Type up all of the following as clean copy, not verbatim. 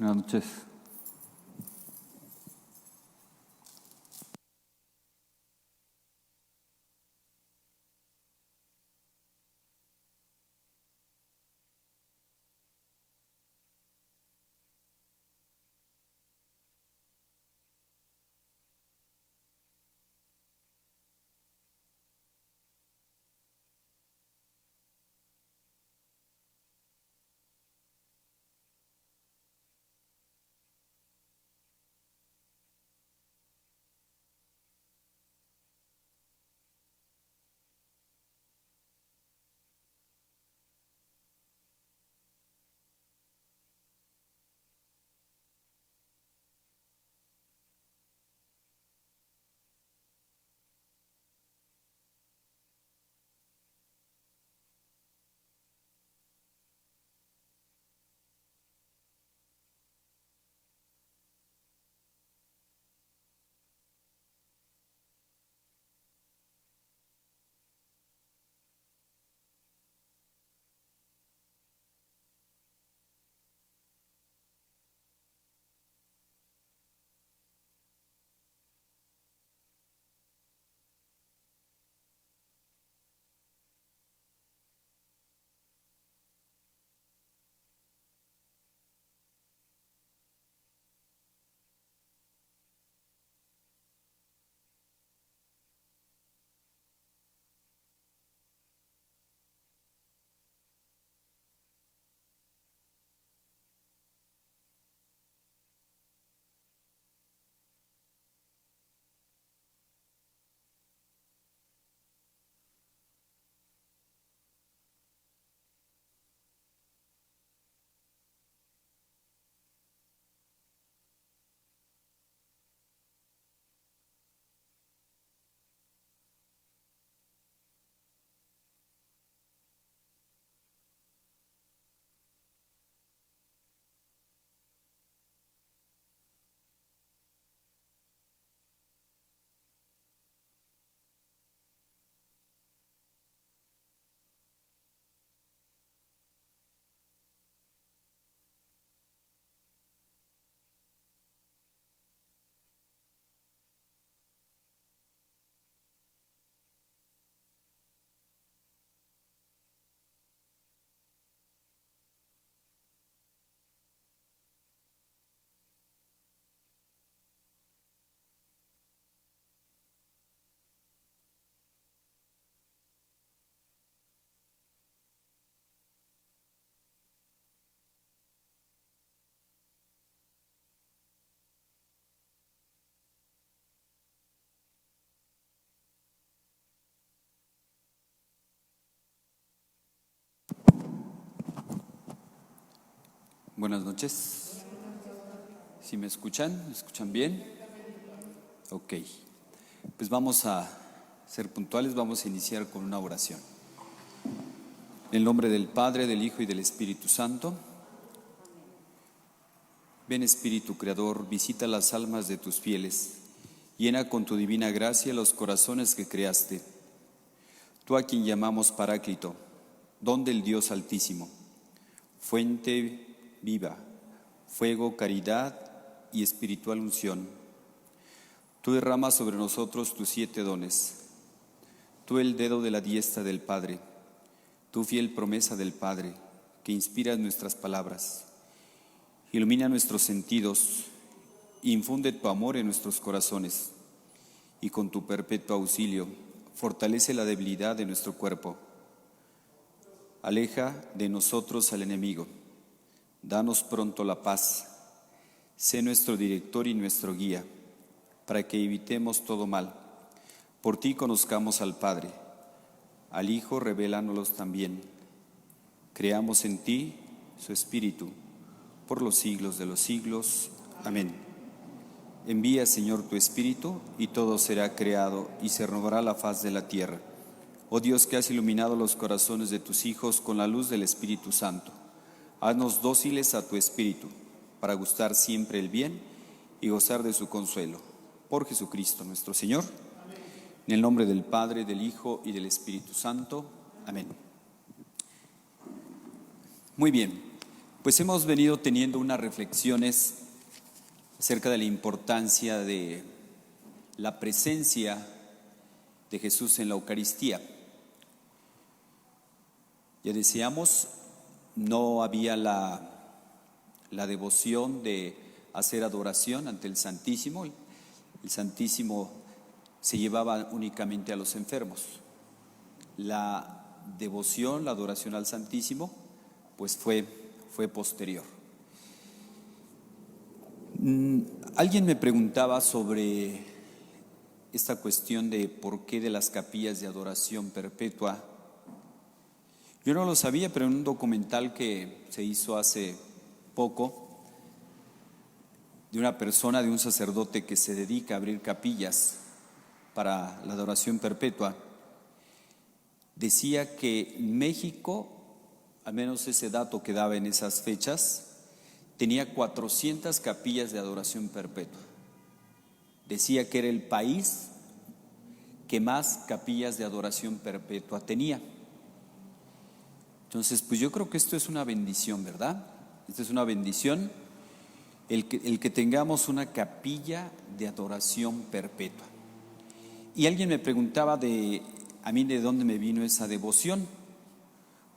Buenas noches. Buenas noches. ¿Sí me escuchan? ¿Me escuchan bien? Ok. Pues vamos a ser puntuales, vamos a iniciar con una oración. En el nombre del Padre, del Hijo y del Espíritu Santo. Ven Espíritu Creador, visita las almas de tus fieles, llena con tu divina gracia los corazones que creaste. Tú a quien llamamos Paráclito, don del Dios Altísimo, fuente viva, fuego, caridad y espiritual unción. Tú derramas sobre nosotros tus 7 dones. Tú el dedo de la diestra del Padre, tú fiel promesa del Padre, que inspiras nuestras palabras. Ilumina nuestros sentidos, infunde tu amor en nuestros corazones, y con tu perpetuo auxilio, fortalece la debilidad de nuestro cuerpo. Aleja de nosotros al enemigo. Danos pronto la paz. Sé nuestro director y nuestro guía, para que evitemos todo mal. Por ti conozcamos al Padre, al Hijo revelándolo también. Creamos en ti su Espíritu, por los siglos de los siglos. Amén. Envía, Señor, tu Espíritu, y todo será creado, y se renovará la faz de la tierra. Oh Dios, que has iluminado los corazones de tus hijos con la luz del Espíritu Santo, haznos dóciles a tu Espíritu, para gustar siempre el bien y gozar de su consuelo. Por Jesucristo nuestro Señor. Amén. En el nombre del Padre, del Hijo y del Espíritu Santo. Amén. Muy bien. Pues hemos venido teniendo unas reflexiones acerca de la importancia de la presencia de Jesús en la Eucaristía. Ya decíamos, no había la devoción de hacer adoración ante el Santísimo. El Santísimo se llevaba únicamente a los enfermos. La devoción, la adoración al Santísimo, pues fue posterior. Alguien me preguntaba sobre esta cuestión de por qué de las capillas de adoración perpetua. Yo no lo sabía, pero en un documental que se hizo hace poco de una persona, de un sacerdote que se dedica a abrir capillas para la adoración perpetua, decía que México, al menos ese dato que daba en esas fechas, tenía 400 capillas de adoración perpetua. Decía que era el país que más capillas de adoración perpetua tenía. Entonces, pues yo creo que esto es una bendición, ¿verdad? Esto es una bendición, el que tengamos una capilla de adoración perpetua. Y alguien me preguntaba a mí de dónde me vino esa devoción,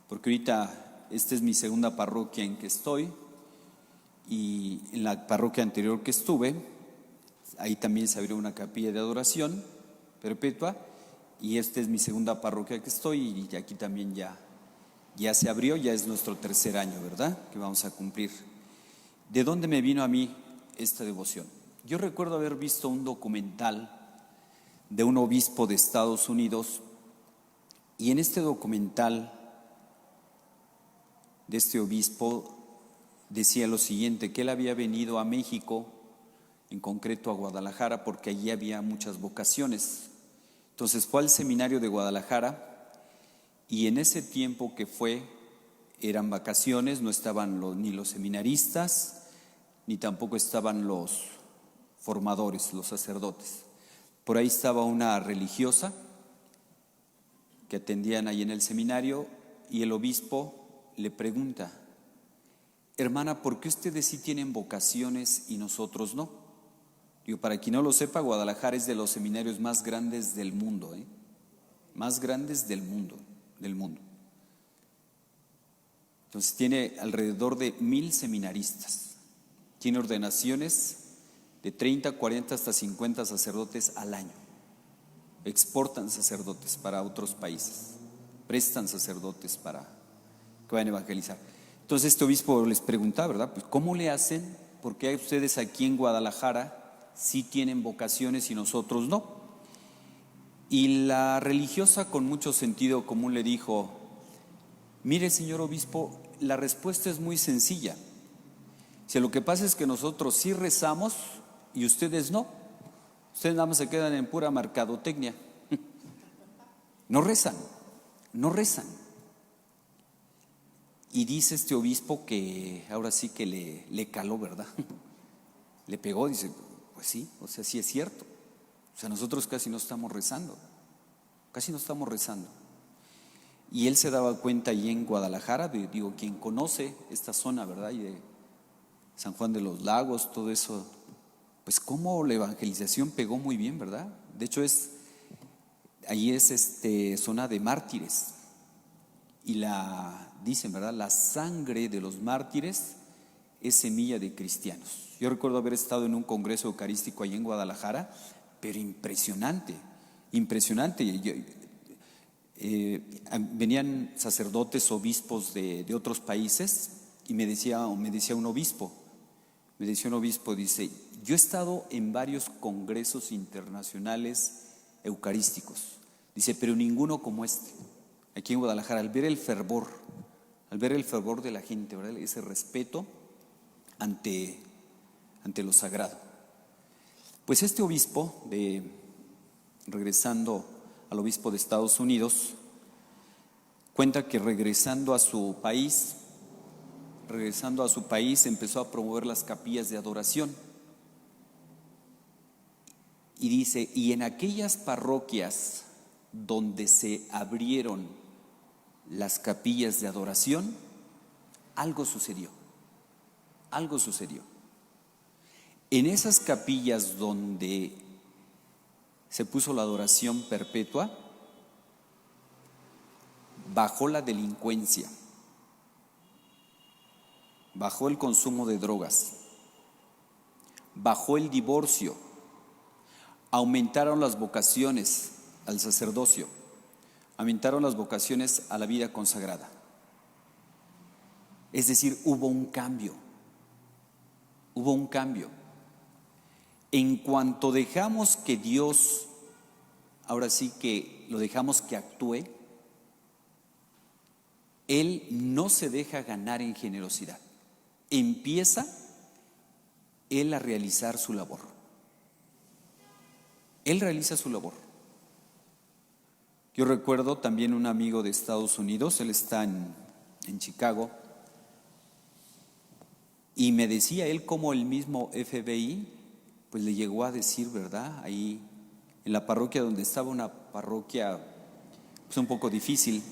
porque ahorita esta es mi segunda parroquia en que estoy, y en la parroquia anterior que estuve, ahí también se abrió una capilla de adoración perpetua, y esta es mi segunda parroquia que estoy, y aquí también ya se abrió, ya es nuestro tercer año, ¿verdad?, que vamos a cumplir. ¿De dónde me vino a mí esta devoción? Yo recuerdo haber visto un documental de un obispo de Estados Unidos, y en este documental de este obispo decía lo siguiente, que él había venido a México, en concreto a Guadalajara, porque allí había muchas vocaciones. Entonces fue al seminario de Guadalajara, y en ese tiempo que fue, eran vacaciones, no estaban ni los seminaristas, ni tampoco estaban los formadores, los sacerdotes. Por ahí estaba una religiosa que atendían ahí en el seminario, y el obispo le pregunta: hermana, ¿por qué ustedes sí tienen vocaciones y nosotros no? Digo, para quien no lo sepa, Guadalajara es de los seminarios más grandes del mundo, más grandes del mundo. Entonces tiene alrededor de 1000 seminaristas, tiene ordenaciones de 30, 40 hasta 50 sacerdotes al año, exportan sacerdotes para otros países, prestan sacerdotes para que vayan a evangelizar. Entonces este obispo les preguntaba, ¿verdad? Pues ¿cómo le hacen? ¿Por qué ustedes aquí en Guadalajara sí tienen vocaciones y nosotros no? Y la religiosa, con mucho sentido común, le dijo: mire, señor obispo, la respuesta es muy sencilla. Si lo que pasa es que nosotros sí rezamos y ustedes no. Ustedes nada más se quedan en pura mercadotecnia. No rezan. Y dice este obispo que ahora sí que le caló, ¿verdad? Le pegó, dice, pues sí, o sea, sí es cierto. O sea, nosotros casi no estamos rezando. Y él se daba cuenta allí en Guadalajara, digo, quien conoce esta zona, ¿verdad? Y de San Juan de los Lagos, todo eso, pues cómo la evangelización pegó muy bien, ¿verdad? De hecho allí es zona de mártires. Y dicen, ¿verdad? La sangre de los mártires es semilla de cristianos. Yo recuerdo haber estado en un congreso eucarístico allí en Guadalajara, pero impresionante. Venían sacerdotes, obispos de otros países, y me decía un obispo, dice: yo he estado en varios congresos internacionales eucarísticos, dice, pero ninguno como este, aquí en Guadalajara, al ver el fervor de la gente, ¿verdad? Ese respeto ante lo sagrado. Pues este obispo, regresando al obispo de Estados Unidos, cuenta que regresando a su país empezó a promover las capillas de adoración. Y dice, y en aquellas parroquias donde se abrieron las capillas de adoración, algo sucedió. algo sucedió. En esas capillas donde se puso la adoración perpetua, bajó la delincuencia, bajó el consumo de drogas, bajó el divorcio, aumentaron las vocaciones al sacerdocio, aumentaron las vocaciones a la vida consagrada. Es decir, hubo un cambio. En cuanto dejamos que Dios, ahora sí que lo dejamos que actúe, Él no se deja ganar en generosidad. Empieza Él a realizar su labor. Él realiza su labor. Yo recuerdo también un amigo de Estados Unidos, él está en Chicago, y me decía él cómo el mismo FBI pues le llegó a decir, ¿verdad? Ahí en la parroquia donde estaba, una parroquia pues un poco difícil.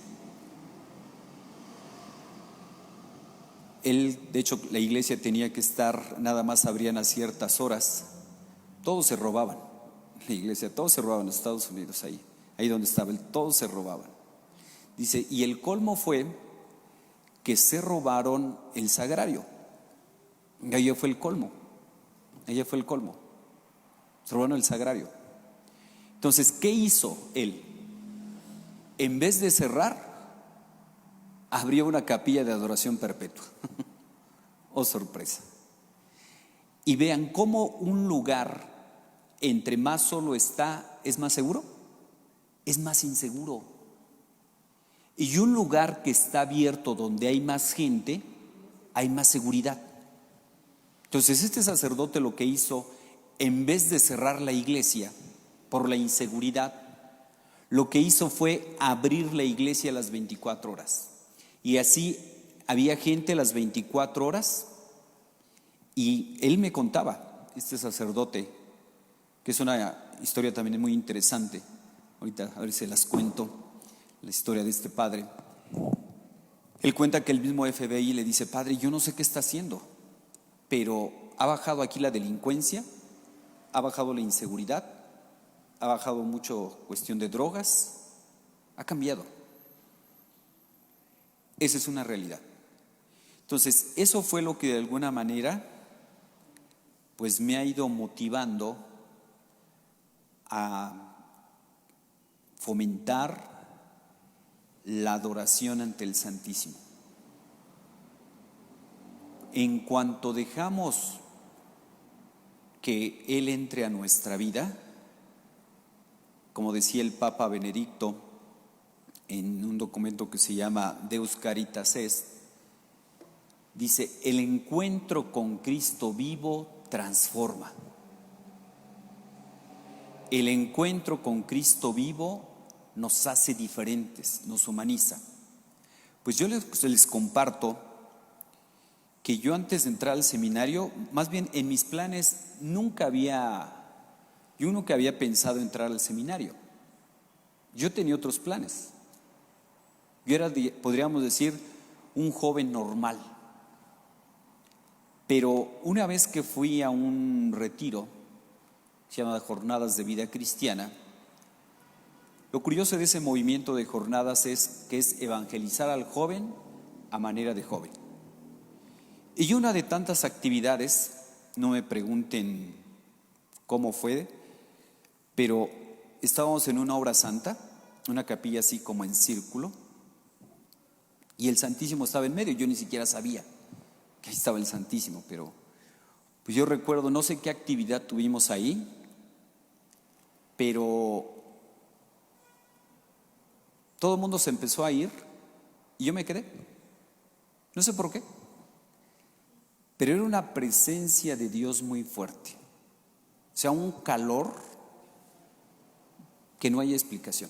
Él, de hecho, la iglesia tenía que estar, nada más abrían a ciertas horas. Todos se robaban, la iglesia, todos se robaban en los Estados Unidos, ahí donde estaba él, todos se robaban. Dice, y el colmo fue que se robaron el sagrario. Ahí fue el colmo. Se robaron el sagrario. Entonces, ¿qué hizo él? En vez de cerrar, abrió una capilla de adoración perpetua. Oh, sorpresa. Y vean cómo un lugar, entre más solo está, ¿es más seguro? Es más inseguro. Y un lugar que está abierto, donde hay más gente, hay más seguridad. Entonces este sacerdote lo que hizo, en vez de cerrar la iglesia por la inseguridad, lo que hizo fue abrir la iglesia a las 24 horas. Y así había gente a las 24 horas. Y él me contaba, este sacerdote, que es una historia también muy interesante. Ahorita a ver si las cuento, la historia de este padre. Él cuenta que el mismo FBI le dice, padre, yo no sé qué está haciendo, pero ha bajado aquí la delincuencia, ha bajado la inseguridad, ha bajado mucho cuestión de drogas, ha cambiado. Esa es una realidad. Entonces, eso fue lo que de alguna manera pues me ha ido motivando a fomentar la adoración ante el Santísimo. En cuanto dejamos que Él entre a nuestra vida, como decía el Papa Benedicto en un documento que se llama Deus Caritas Est, dice, el encuentro con Cristo vivo transforma. El encuentro con Cristo vivo nos hace diferentes, nos humaniza. Pues yo les comparto que yo antes de entrar al seminario, más bien en mis planes yo nunca había pensado entrar al seminario. Yo tenía otros planes. Yo era, podríamos decir, un joven normal. Pero una vez que fui a un retiro, se llama Jornadas de Vida Cristiana, lo curioso de ese movimiento de jornadas es que es evangelizar al joven a manera de joven. Y una de tantas actividades, no me pregunten cómo fue, pero estábamos en una obra santa, una capilla así como en círculo, y el Santísimo estaba en medio. Yo ni siquiera sabía que ahí estaba el Santísimo, pero pues yo recuerdo, no sé qué actividad tuvimos ahí, pero todo el mundo se empezó a ir y yo me quedé. No sé por qué, pero era una presencia de Dios muy fuerte. O sea, un calor que no hay explicación.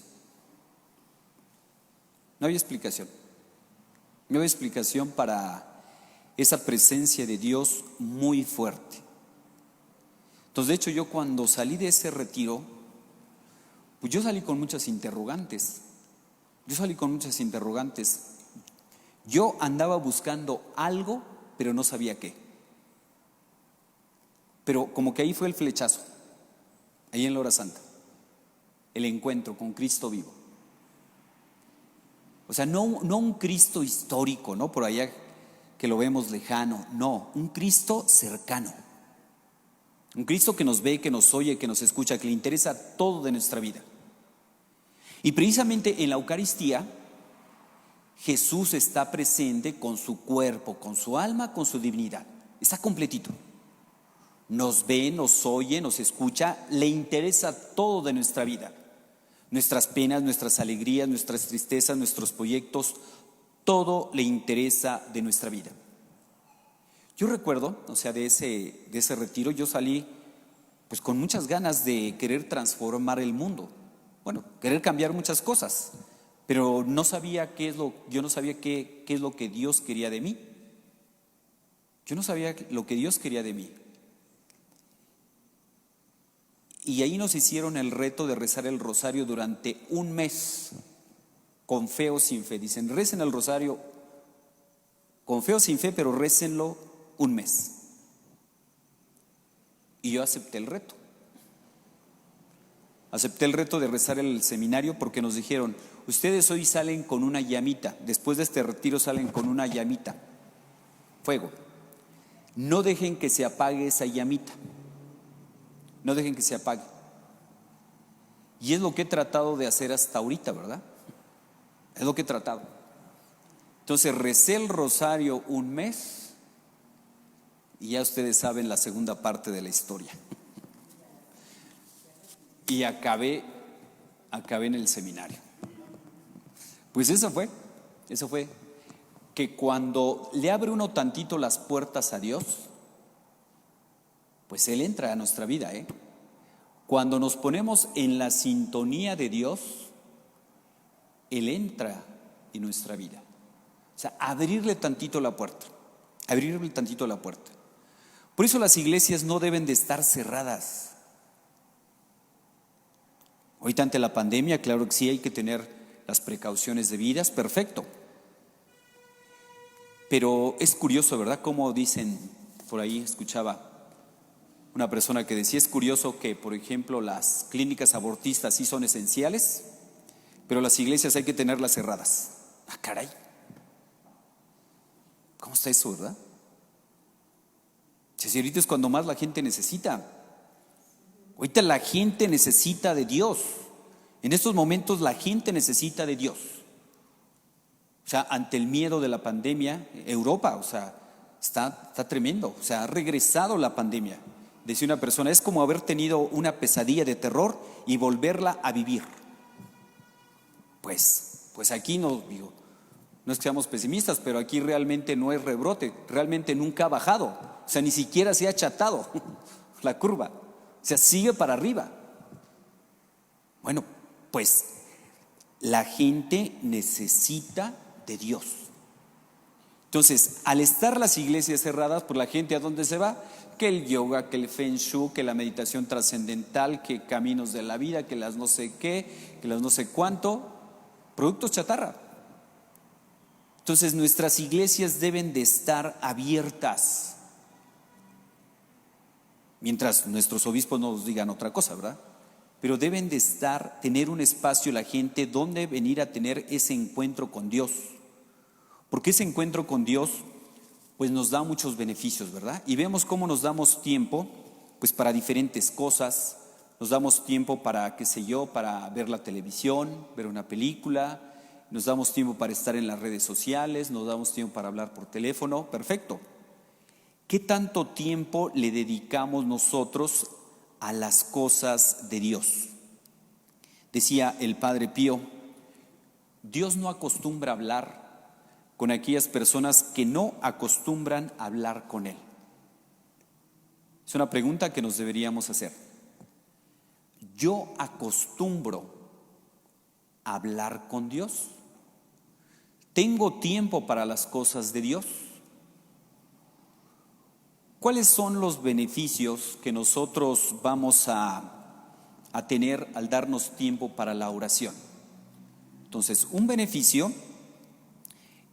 No había explicación. No había explicación para esa presencia de Dios muy fuerte. Entonces, de hecho, yo cuando salí de ese retiro, pues yo salí con muchas interrogantes. Yo andaba buscando algo, pero no sabía qué. Pero como que ahí fue el flechazo, ahí en la hora santa, el encuentro con Cristo vivo. O sea, no un Cristo histórico, ¿no? Por allá que lo vemos lejano, no, un Cristo cercano. Un Cristo que nos ve, que nos oye, que nos escucha, que le interesa todo de nuestra vida. Y precisamente en la Eucaristía, Jesús está presente con su cuerpo, con su alma, con su divinidad. Está completito. Nos ve, nos oye, nos escucha, le interesa todo de nuestra vida. Nuestras penas, nuestras alegrías, nuestras tristezas, nuestros proyectos, todo le interesa de nuestra vida. Yo recuerdo, o sea, de ese retiro, yo salí pues con muchas ganas de querer transformar el mundo. Bueno, querer cambiar muchas cosas, pero no sabía yo no sabía qué es lo que Dios quería de mí. Yo no sabía lo que Dios quería de mí. Y ahí nos hicieron el reto de rezar el rosario durante un mes, con fe o sin fe. Dicen, recen el rosario con fe o sin fe, pero récenlo un mes. Y yo acepté el reto. Acepté el reto de rezar el seminario porque nos dijeron, ustedes hoy salen con una llamita, después de este retiro salen con una llamita, fuego. No dejen que se apague esa llamita. No dejen que se apague. Y es lo que he tratado de hacer hasta ahorita, ¿verdad? Es lo que he tratado. Entonces recé el rosario un mes y ya ustedes saben la segunda parte de la historia. Y acabé en el seminario. Pues eso fue que cuando le abre uno tantito las puertas a Dios, pues Él entra a nuestra vida, Cuando nos ponemos en la sintonía de Dios, Él entra en nuestra vida. O sea, abrirle tantito la puerta. Por eso las iglesias no deben de estar cerradas. Ahorita ante la pandemia, claro que sí hay que tener las precauciones debidas, perfecto. Pero es curioso, ¿verdad? Como dicen, por ahí escuchaba una persona que decía, es curioso que, por ejemplo, las clínicas abortistas sí son esenciales, pero las iglesias hay que tenerlas cerradas. Ah, caray. ¿Cómo está eso, verdad? Si ahorita es cuando más la gente necesita. Ahorita la gente necesita de Dios. En estos momentos la gente necesita de Dios. O sea, ante el miedo de la pandemia, Europa, o sea, está tremendo. O sea, ha regresado la pandemia. Decía una persona, es como haber tenido una pesadilla de terror y volverla a vivir. Pues aquí no es que seamos pesimistas, pero aquí realmente no es rebrote, realmente nunca ha bajado, o sea, ni siquiera se ha achatado la curva, o sea, sigue para arriba. Bueno, pues la gente necesita de Dios. Entonces, al estar las iglesias cerradas, pues la gente ¿a dónde se va? Que el yoga, que el feng shui, que la meditación trascendental, que caminos de la vida, que las no sé qué, que las no sé cuánto, productos chatarra. Entonces nuestras iglesias deben de estar abiertas, mientras nuestros obispos nos digan otra cosa, ¿verdad? Pero deben de tener un espacio la gente donde venir a tener ese encuentro con Dios. Porque ese encuentro con Dios pues nos da muchos beneficios, ¿verdad? Y vemos cómo nos damos tiempo pues para diferentes cosas. Nos damos tiempo para, qué sé yo, para ver la televisión, ver una película. Nos damos tiempo para estar en las redes sociales, nos damos tiempo para hablar por teléfono, perfecto. ¿Qué tanto tiempo le dedicamos nosotros a las cosas de Dios? Decía el Padre Pío, Dios no acostumbra hablar con aquellas personas que no acostumbran a hablar con Él. Es una pregunta que nos deberíamos hacer. ¿Yo acostumbro a hablar con Dios? ¿Tengo tiempo para las cosas de Dios? ¿Cuáles son los beneficios que nosotros vamos a tener al darnos tiempo para la oración? Entonces, un beneficio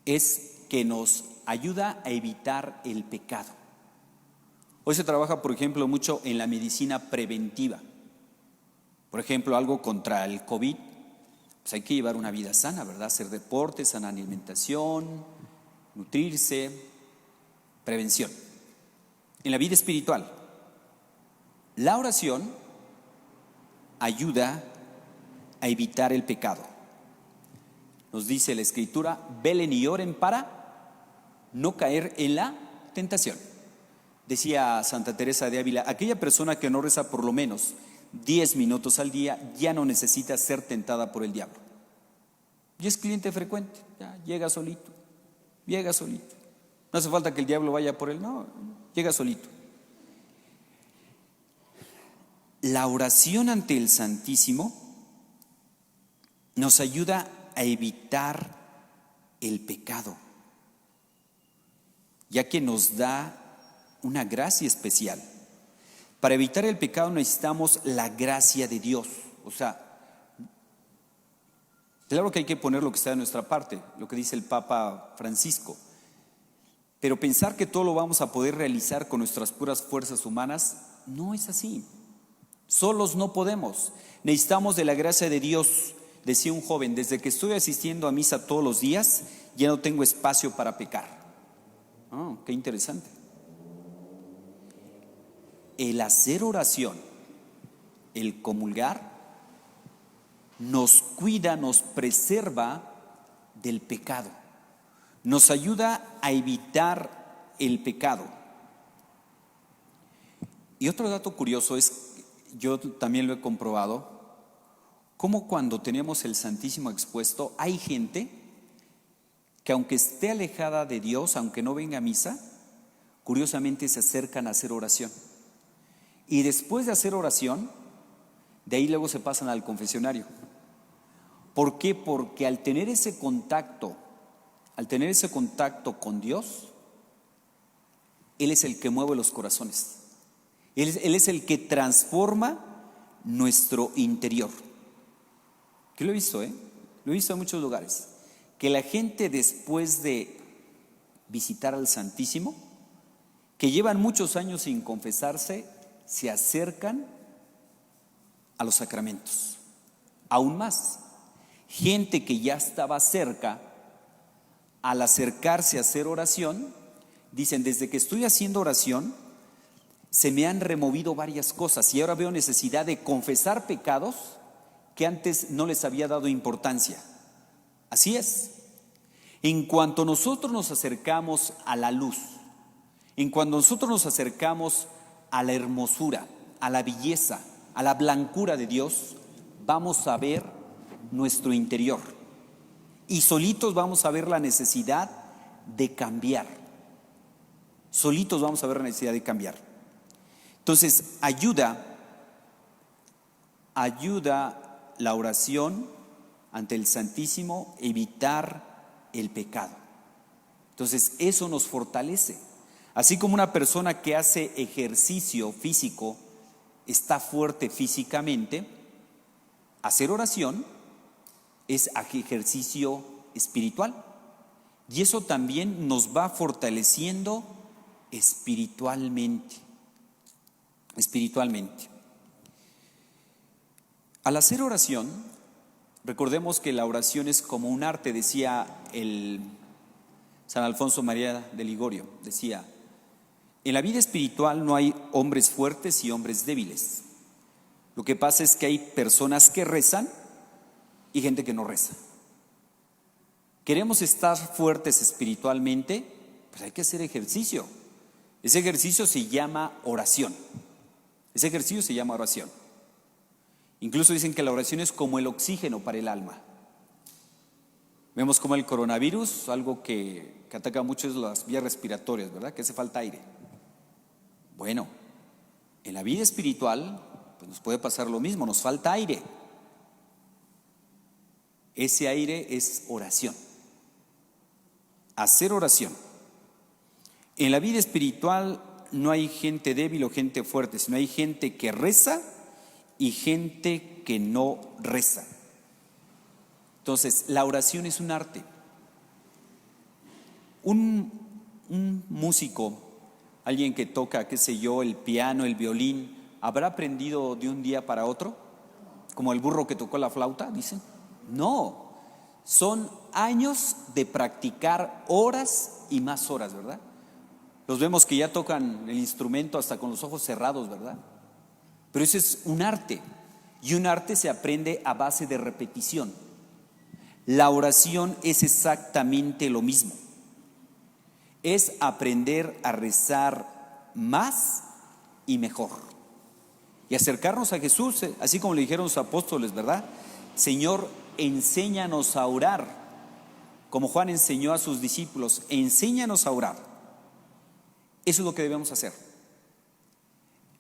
es que nos ayuda a evitar el pecado. Hoy se trabaja, por ejemplo, mucho en la medicina preventiva. Por ejemplo, algo contra el COVID, pues hay que llevar una vida sana, ¿verdad? Hacer deporte, sana alimentación, nutrirse, prevención. En la vida espiritual, la oración ayuda a evitar el pecado. Nos dice la Escritura, velen y oren para no caer en la tentación. Decía Santa Teresa de Ávila, aquella persona que no reza por lo menos 10 minutos al día ya no necesita ser tentada por el diablo. Y es cliente frecuente, ya llega solito. No hace falta que el diablo vaya por él, no, llega solito. La oración ante el Santísimo nos ayuda a evitar el pecado, ya que nos da una gracia especial. Para evitar el pecado necesitamos la gracia de Dios. O sea, claro que hay que poner lo que está de nuestra parte, lo que dice el Papa Francisco. Pero pensar que todo lo vamos a poder realizar con nuestras puras fuerzas humanas, no es así. Solos no podemos. Necesitamos de la gracia de Dios. Decía un joven, desde que estoy asistiendo a misa todos los días, ya no tengo espacio para pecar. Qué interesante. El hacer oración, el comulgar, nos cuida, nos preserva del pecado. Nos ayuda a evitar el pecado. Y otro dato curioso es, yo también lo he comprobado, cómo cuando tenemos el Santísimo expuesto, hay gente que aunque esté alejada de Dios, aunque no venga a misa, curiosamente se acercan a hacer oración. Y después de hacer oración, de ahí luego se pasan al confesionario. ¿Por qué? Porque al tener ese contacto con Dios, Él es el que mueve los corazones. Él es el que transforma nuestro interior. Que lo he visto, Lo he visto en muchos lugares. Que la gente después de visitar al Santísimo, que llevan muchos años sin confesarse, se acercan a los sacramentos. Aún más, gente que ya estaba cerca, al acercarse a hacer oración, dicen, desde que estoy haciendo oración, se me han removido varias cosas y ahora veo necesidad de confesar pecados que antes no les había dado importancia. Así es. En cuanto nosotros nos acercamos a la luz, en cuanto nosotros nos acercamos a la hermosura, a la belleza, a la blancura de Dios, vamos a ver nuestro interior y solitos vamos a ver la necesidad de cambiar. Solitos vamos a ver la necesidad de cambiar. Entonces, ayuda la oración ante el Santísimo a evitar el pecado. Entonces, eso nos fortalece. Así como una persona que hace ejercicio físico está fuerte físicamente, hacer oración es ejercicio espiritual. Y eso también nos va fortaleciendo espiritualmente. Al hacer oración, recordemos que la oración es como un arte, decía el San Alfonso María de Ligorio, decía, en la vida espiritual no hay hombres fuertes y hombres débiles. Lo que pasa es que hay personas que rezan y gente que no reza. Queremos estar fuertes espiritualmente, pues hay que hacer ejercicio. Ese ejercicio se llama oración. Incluso dicen que la oración es como el oxígeno para el alma. Vemos como el coronavirus, algo que ataca mucho es las vías respiratorias, ¿verdad? Que hace falta aire. Bueno, en la vida espiritual pues nos puede pasar lo mismo, nos falta aire. Ese aire es oración. Hacer oración. En la vida espiritual no hay gente débil o gente fuerte, sino hay gente que reza y gente que no reza. Entonces, la oración es un arte. Un músico, Alguien que toca, qué sé yo, el piano, el violín, ¿habrá aprendido de un día para otro? Como el burro que tocó la flauta, dicen. No, son años de practicar, horas y más horas, ¿verdad? Los vemos que ya tocan el instrumento hasta con los ojos cerrados, ¿verdad? Pero ese es un arte, y un arte se aprende a base de repetición. La oración es exactamente lo mismo. Es aprender a rezar más y mejor. Y acercarnos a Jesús, así como le dijeron los apóstoles, ¿verdad? Señor, enséñanos a orar, como Juan enseñó a sus discípulos, enséñanos a orar. Eso es lo que debemos hacer.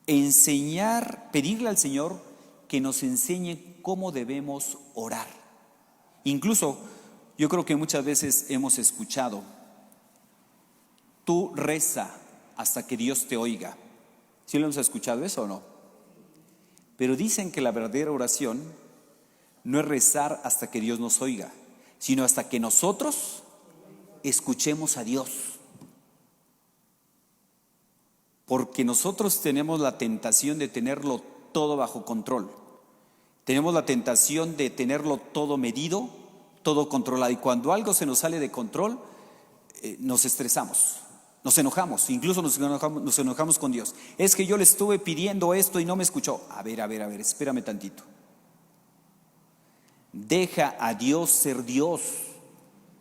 Enseñar, pedirle al Señor que nos enseñe cómo debemos orar. Incluso, yo creo que muchas veces hemos escuchado, tú reza hasta que Dios te oiga. ¿Sí lo hemos escuchado eso o no? Pero dicen que la verdadera oración no es rezar hasta que Dios nos oiga, sino hasta que nosotros escuchemos a Dios. Porque nosotros tenemos la tentación de tenerlo todo bajo control. Tenemos la tentación de tenerlo todo medido, todo controlado. Y cuando algo se nos sale de control, nos estresamos, nos enojamos, incluso nos enojamos con Dios. Es que yo le estuve pidiendo esto y no me escuchó. A ver, espérame tantito. Deja a Dios ser Dios.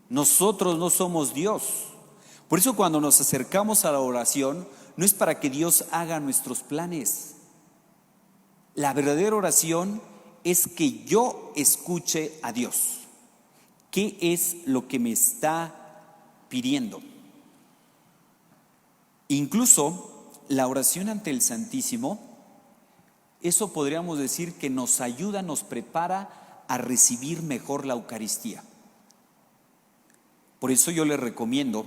Nosotros no somos Dios. Por eso cuando nos acercamos a la oración, no es para que Dios haga nuestros planes. La verdadera oración es que yo escuche a Dios. ¿Qué es lo que me está pidiendo? Incluso la oración ante el Santísimo, eso podríamos decir que nos ayuda, nos prepara a recibir mejor la Eucaristía. Por eso yo les recomiendo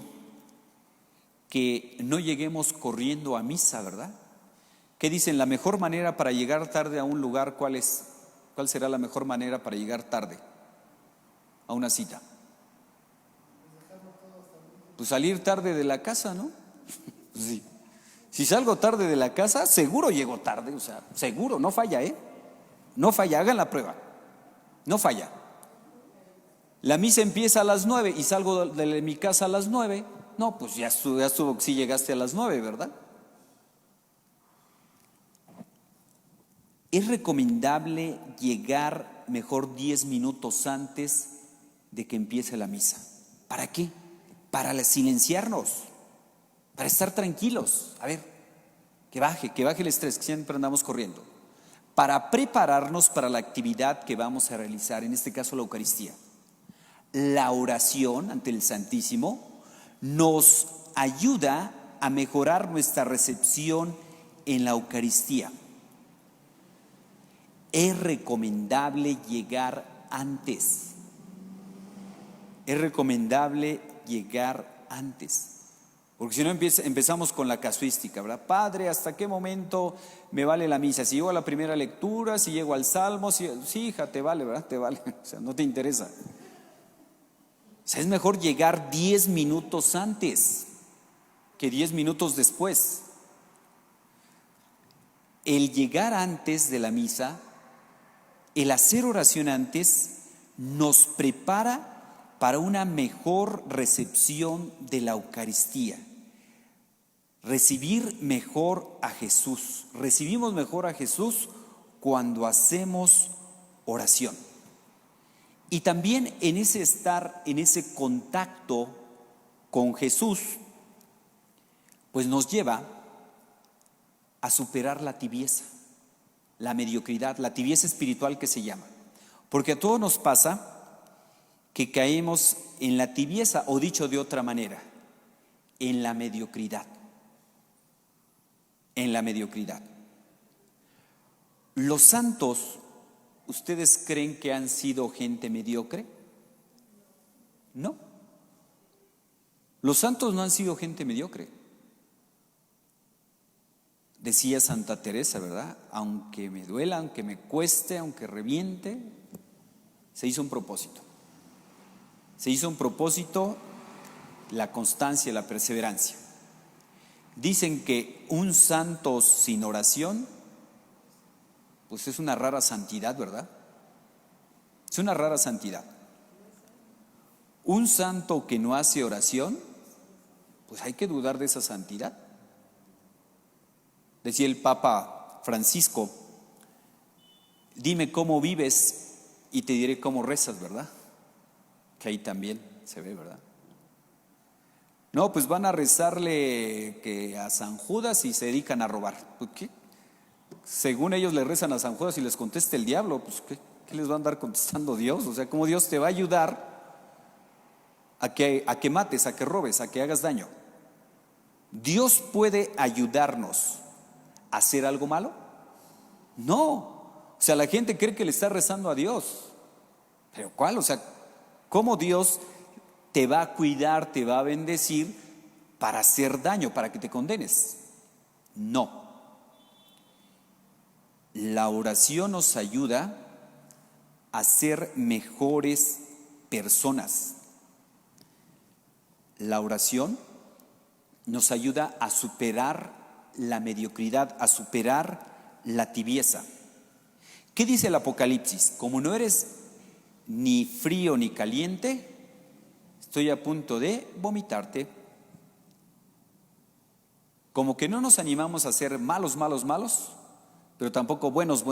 que no lleguemos corriendo a misa, ¿verdad? ¿Qué dicen? La mejor manera para llegar tarde a un lugar, ¿cuál es? ¿Cuál será la mejor manera para llegar tarde a una cita? Pues salir tarde de la casa, ¿no? Sí. Si salgo tarde de la casa, seguro llego tarde, o sea, seguro, no falla, no falla, hagan la prueba, no falla. La misa empieza a las 9 y salgo de mi casa a las 9, no, pues ya estuvo, si llegaste a las 9, ¿verdad? Es recomendable llegar mejor 10 minutos antes de que empiece la misa. ¿Para qué? Para silenciarnos, para estar tranquilos. A ver, que baje el estrés, que siempre andamos corriendo. Para prepararnos para la actividad que vamos a realizar, en este caso la Eucaristía. La oración ante el Santísimo nos ayuda a mejorar nuestra recepción en la Eucaristía. Es recomendable llegar antes. Es recomendable llegar antes. Porque si no empezamos con la casuística, ¿verdad? Padre, ¿hasta qué momento me vale la misa? Si llego a la primera lectura, si llego al Salmo, sí, hija, te vale, ¿verdad? Te vale, o sea, no te interesa. O sea, es mejor llegar 10 minutos antes que 10 minutos después. El llegar antes de la misa, el hacer oración antes, nos prepara para una mejor recepción de la Eucaristía. Recibir mejor a Jesús. Recibimos mejor a Jesús cuando hacemos oración. Y también en ese estar, en ese contacto con Jesús, pues nos lleva a superar la tibieza, la mediocridad, la tibieza espiritual que se llama. Porque a todos nos pasa que caemos en la tibieza, o dicho de otra manera, en la mediocridad. En la mediocridad. Los santos, ¿ustedes creen que han sido gente mediocre? No. Los santos no han sido gente mediocre. Decía Santa Teresa, ¿verdad? Aunque me duela, aunque me cueste, aunque reviente, se hizo un propósito. Se hizo un propósito, la constancia, la perseverancia. Dicen que un santo sin oración, pues es una rara santidad, ¿verdad? Es una rara santidad. Un santo que no hace oración, pues hay que dudar de esa santidad. Decía el Papa Francisco, dime cómo vives y te diré cómo rezas, ¿verdad? Que ahí también se ve, ¿verdad? No, pues van a rezarle que a San Judas y se dedican a robar. Pues, ¿qué? Según ellos le rezan a San Judas y les contesta el diablo, pues ¿qué les va a andar contestando Dios? O sea, ¿cómo Dios te va a ayudar a que mates, a que robes, a que hagas daño? ¿Dios puede ayudarnos a hacer algo malo? No. O sea, la gente cree que le está rezando a Dios. ¿Pero cuál? O sea, ¿cómo Dios te va a cuidar, te va a bendecir para hacer daño, para que te condenes? No. La oración nos ayuda a ser mejores personas. La oración nos ayuda a superar la mediocridad, a superar la tibieza. ¿Qué dice el Apocalipsis? Como no eres ni frío ni caliente, estoy a punto de vomitarte. Como que no nos animamos a ser malos, pero tampoco buenos.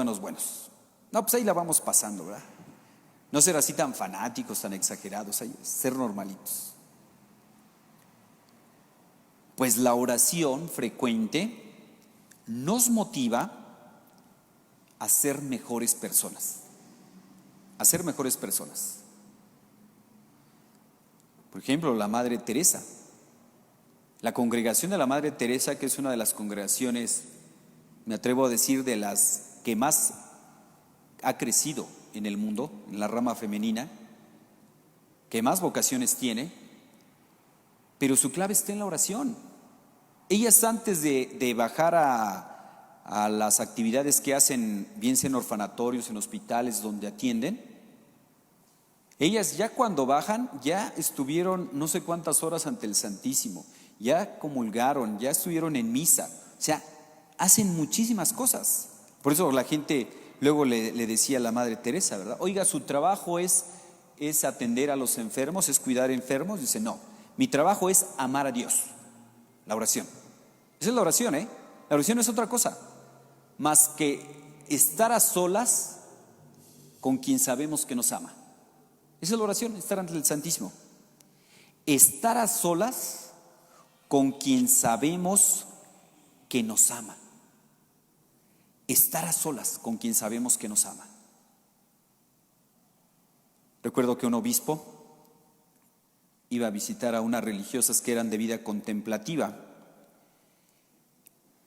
No, pues ahí la vamos pasando, ¿verdad? No ser así tan fanáticos, tan exagerados, ser normalitos. Pues la oración frecuente nos motiva a ser mejores personas. A ser mejores personas. Por ejemplo, la Madre Teresa. La congregación de la Madre Teresa, que es una de las congregaciones, me atrevo a decir, de las que más ha crecido en el mundo, en la rama femenina, que más vocaciones tiene, pero su clave está en la oración. Ellas antes de bajar a las actividades que hacen, bien sea en orfanatorios, en hospitales donde atienden, ellas ya cuando bajan, ya estuvieron no sé cuántas horas ante el Santísimo, ya comulgaron, ya estuvieron en misa, o sea, hacen muchísimas cosas. Por eso la gente luego le decía a la Madre Teresa, ¿verdad? Oiga, su trabajo es atender a los enfermos, es cuidar enfermos. Dice, no, mi trabajo es amar a Dios, la oración. Esa es la oración, ¿eh? La oración no es otra cosa más que estar a solas con quien sabemos que nos ama. Esa es la oración, estar ante el Santísimo. Estar a solas con quien sabemos que nos ama. Estar a solas con quien sabemos que nos ama. Recuerdo que un obispo iba a visitar a unas religiosas que eran de vida contemplativa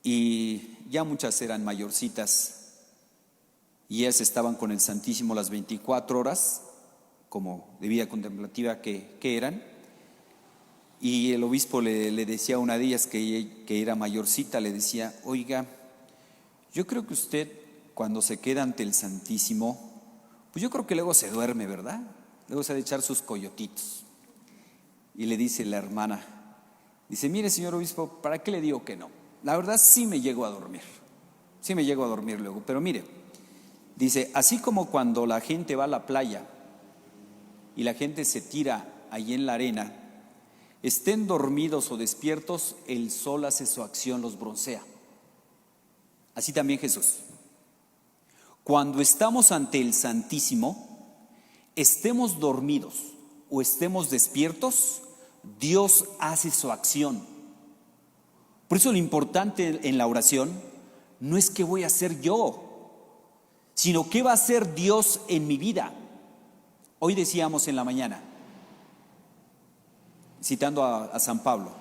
y ya muchas eran mayorcitas y ellas estaban con el Santísimo las 24 horas como de vida contemplativa que eran. Y el obispo le decía a una de ellas que era mayorcita, le decía, oiga, yo creo que usted cuando se queda ante el Santísimo, pues yo creo que luego se duerme, ¿verdad? Luego se ha de echar sus coyotitos. Y le dice la hermana, dice, mire señor obispo, ¿para qué le digo que no? La verdad sí me llego a dormir luego, pero mire, dice, así como cuando la gente va a la playa y la gente se tira allí en la arena, estén dormidos o despiertos, el sol hace su acción, los broncea. Así también Jesús. Cuando estamos ante el Santísimo, estemos dormidos o estemos despiertos, Dios hace su acción. Por eso lo importante en la oración no es qué voy a hacer yo, sino qué va a hacer Dios en mi vida. Hoy decíamos en la mañana, citando a San Pablo,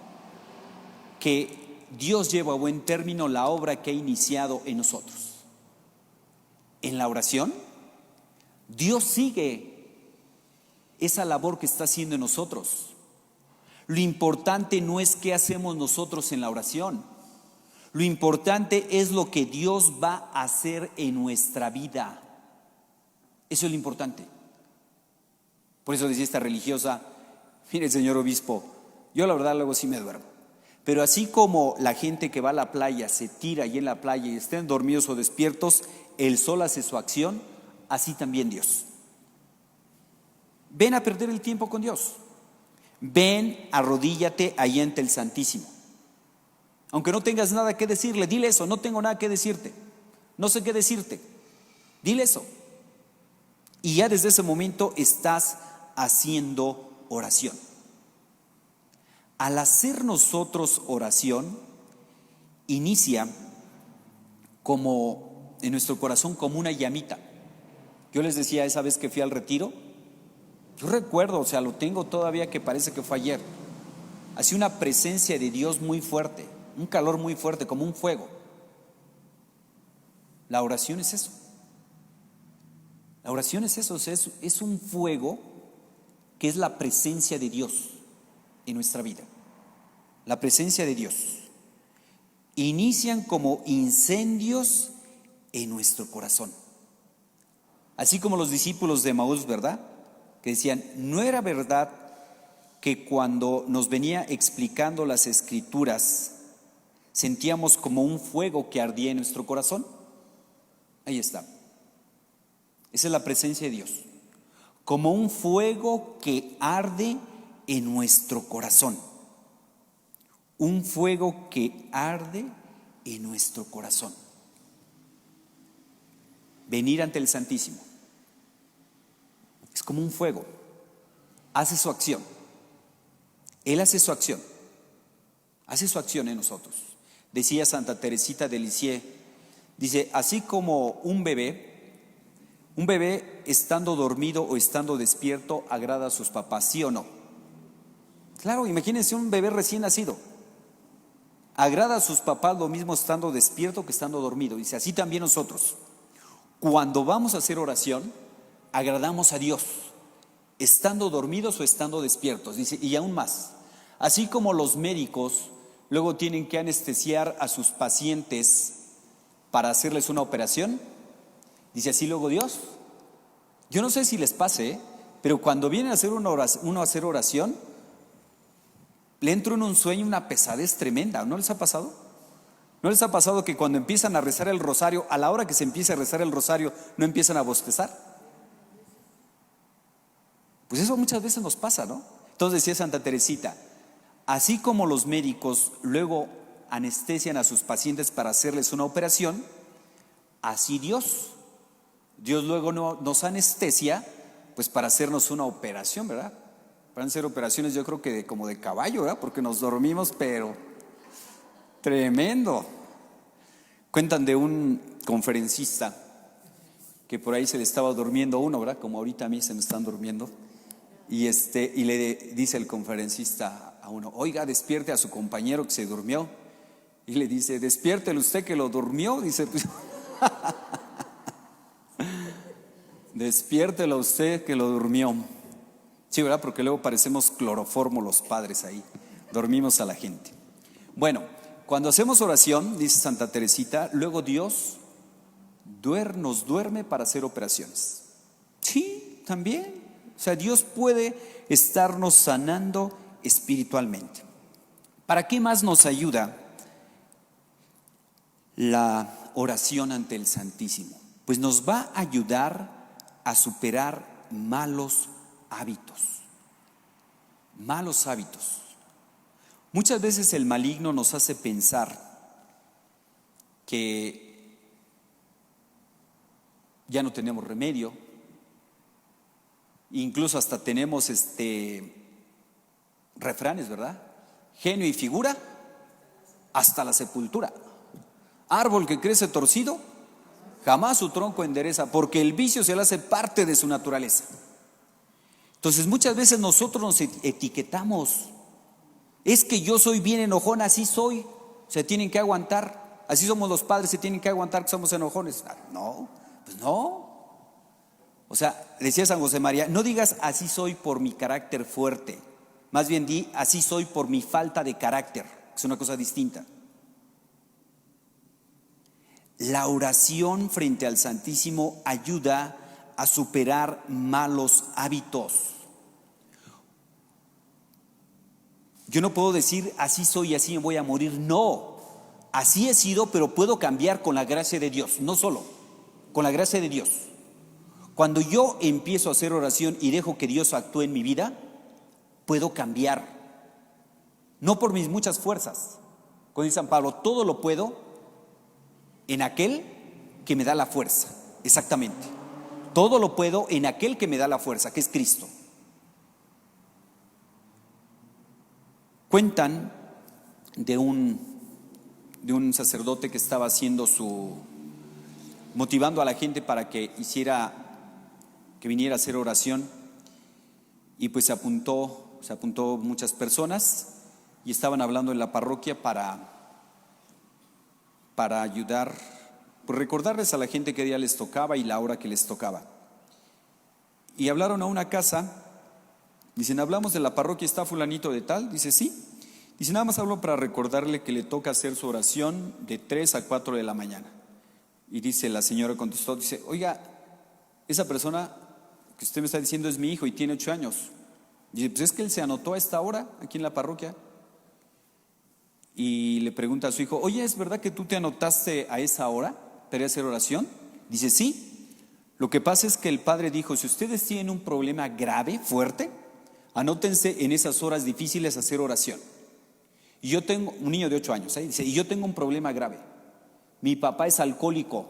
que Dios lleva a buen término la obra que ha iniciado en nosotros. En la oración, Dios sigue esa labor que está haciendo en nosotros. Lo importante no es qué hacemos nosotros en la oración. Lo importante es lo que Dios va a hacer en nuestra vida. Eso es lo importante. Por eso decía esta religiosa, mire señor obispo, yo la verdad luego sí me duermo, Pero así como la gente que va a la playa se tira ahí en la playa y estén dormidos o despiertos, el sol hace su acción, así también Dios. Ven a perder el tiempo con Dios. Ven, arrodíllate ahí ante el Santísimo. Aunque no tengas nada que decirle, dile eso: no tengo nada que decirte, no sé qué decirte. Dile eso. Y ya desde ese momento estás haciendo oración. Al hacer nosotros oración, inicia como en nuestro corazón como una llamita. Yo les decía esa vez que fui al retiro, yo recuerdo, o sea, lo tengo todavía, que parece que fue ayer. Hacía una presencia de Dios muy fuerte, un calor muy fuerte, como un fuego. La oración es eso. La oración es eso, o sea, es un fuego que es la presencia de Dios en nuestra vida. La presencia de Dios. Inician como incendios en nuestro corazón. Así como los discípulos de Emaús, ¿verdad? Que decían: ¿no era verdad que cuando nos venía explicando las Escrituras sentíamos como un fuego que ardía en nuestro corazón? Ahí está. Esa es la presencia de Dios. Como un fuego que arde en nuestro corazón. Un fuego que arde en nuestro corazón. Venir ante el Santísimo es como un fuego. Hace su acción. Él hace su acción. Hace su acción en nosotros. Decía Santa Teresita de Lisieux, dice: así como un bebé estando dormido o estando despierto agrada a sus papás, ¿sí o no? Claro, imagínense un bebé recién nacido. Agrada a sus papás lo mismo estando despierto que estando dormido. Dice: así también nosotros, cuando vamos a hacer oración, agradamos a Dios, estando dormidos o estando despiertos. Dice: y aún más, así como los médicos luego tienen que anestesiar a sus pacientes para hacerles una operación, dice: así luego Dios. Yo no sé si les pase, pero cuando vienen a hacer uno a hacer oración, le entra en un sueño, una pesadez tremenda. ¿No les ha pasado? ¿No les ha pasado que cuando empiezan a rezar el rosario, a la hora que se empieza a rezar el rosario, no empiezan a bostezar? Pues eso muchas veces nos pasa, ¿no? Entonces decía Santa Teresita: así como los médicos luego anestesian a sus pacientes para hacerles una operación, así Dios luego nos anestesia pues para hacernos una operación, ¿verdad? Van a ser operaciones, yo creo que como de caballo, ¿verdad? Porque nos dormimos, pero tremendo. Cuentan de un conferencista que por ahí se le estaba durmiendo uno, ¿verdad? Como ahorita a mí se me están durmiendo. Y le dice el conferencista a uno: oiga, despierte a su compañero que se durmió. Y le dice: despiértelo usted que lo durmió. Dice: pues, despiértelo usted que lo durmió. Sí, ¿verdad? Porque luego parecemos cloroformo los padres ahí. Dormimos a la gente. Bueno, cuando hacemos oración, dice Santa Teresita, luego Dios nos duerme para hacer operaciones. Sí, también. O sea, Dios puede estarnos sanando espiritualmente. ¿Para qué más nos ayuda la oración ante el Santísimo? Pues nos va a ayudar a superar malos hábitos. Malos hábitos. Muchas veces el maligno nos hace pensar que ya no tenemos remedio. Incluso hasta tenemos refranes, ¿verdad? Genio y figura hasta la sepultura. Árbol que crece torcido, jamás su tronco endereza, porque el vicio se le hace parte de su naturaleza. Entonces muchas veces nosotros nos etiquetamos. Es que yo soy bien enojón, así soy. Se tienen que aguantar. Así somos los padres, se tienen que aguantar que somos enojones. No, pues no. O sea, decía San José María: no digas así soy por mi carácter fuerte. Más bien di así soy por mi falta de carácter. Es una cosa distinta. La oración frente al Santísimo ayuda a superar malos hábitos. Yo no puedo decir así soy y así me voy a morir. No, así he sido, pero puedo cambiar con la gracia de Dios. No solo, con la gracia de Dios. Cuando yo empiezo a hacer oración y dejo que Dios actúe en mi vida, puedo cambiar. No por mis muchas fuerzas. Como dice San Pablo, todo lo puedo en aquel que me da la fuerza. Exactamente. Todo lo puedo en aquel que me da la fuerza, que es Cristo. Cuentan de un sacerdote que estaba haciendo motivando a la gente para que viniera a hacer oración, y pues se apuntó muchas personas y estaban hablando en la parroquia para ayudar, pues recordarles a la gente qué día les tocaba y la hora que les tocaba. Y hablaron a una casa. Dicen, hablamos de la parroquia, ¿está fulanito de tal? Dice, sí. Dice, nada más hablo para recordarle que le toca hacer su oración de 3 a 4 de la mañana. Y dice, la señora contestó, dice, oiga, esa persona que usted me está diciendo es mi hijo y tiene 8 años. Dice, pues es que él se anotó a esta hora aquí en la parroquia. Y le pregunta a su hijo, oye, ¿es verdad que tú te anotaste a esa hora para hacer oración? Dice, sí. Lo que pasa es que el padre dijo, si ustedes tienen un problema grave, fuerte, anótense en esas horas difíciles a hacer oración. Y yo tengo un niño de 8 años, dice, y yo tengo un problema grave. Mi papá es alcohólico,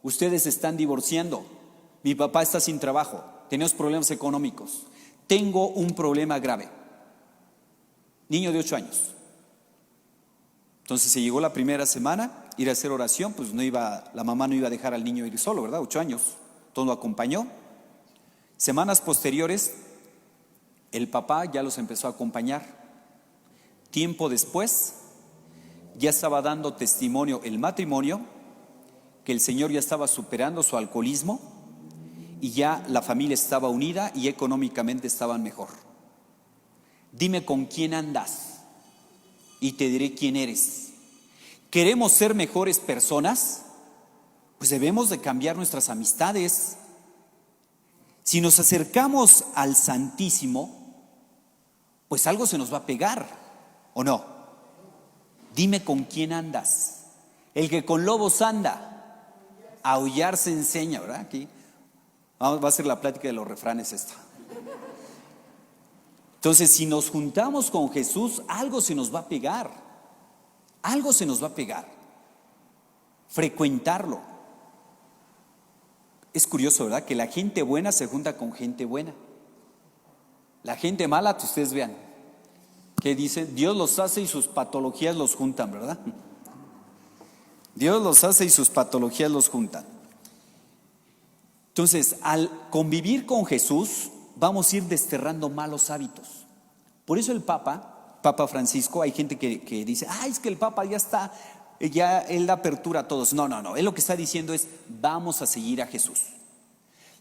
ustedes se están divorciando, mi papá está sin trabajo, tenemos problemas económicos, tengo un problema grave. Niño de 8 años. Entonces se llegó la primera semana, ir a hacer oración, pues la mamá no iba a dejar al niño ir solo, ¿verdad? 8 años, todo lo acompañó. Semanas posteriores, el papá ya los empezó a acompañar. Tiempo después, ya estaba dando testimonio el matrimonio, que el señor ya estaba superando su alcoholismo y ya la familia estaba unida y económicamente estaban mejor. Dime con quién andas y te diré quién eres. ¿Queremos ser mejores personas? Pues debemos de cambiar nuestras amistades. Si nos acercamos al Santísimo, pues algo se nos va a pegar, ¿o no? Dime con quién andas. El que con lobos anda, a aullar se enseña, ¿verdad? Aquí va a ser la plática de los refranes esta. Entonces, si nos juntamos con Jesús, algo se nos va a pegar. Algo se nos va a pegar. Frecuentarlo. Es curioso, ¿verdad? Que la gente buena se junta con gente buena. La gente mala, ustedes vean, que dicen, Dios los hace y sus patologías los juntan, ¿verdad? Dios los hace y sus patologías los juntan. Entonces, al convivir con Jesús, vamos a ir desterrando malos hábitos. Por eso el Papa Francisco, hay gente que dice, es que el Papa ya él da apertura a todos. No, él lo que está diciendo es, vamos a seguir a Jesús.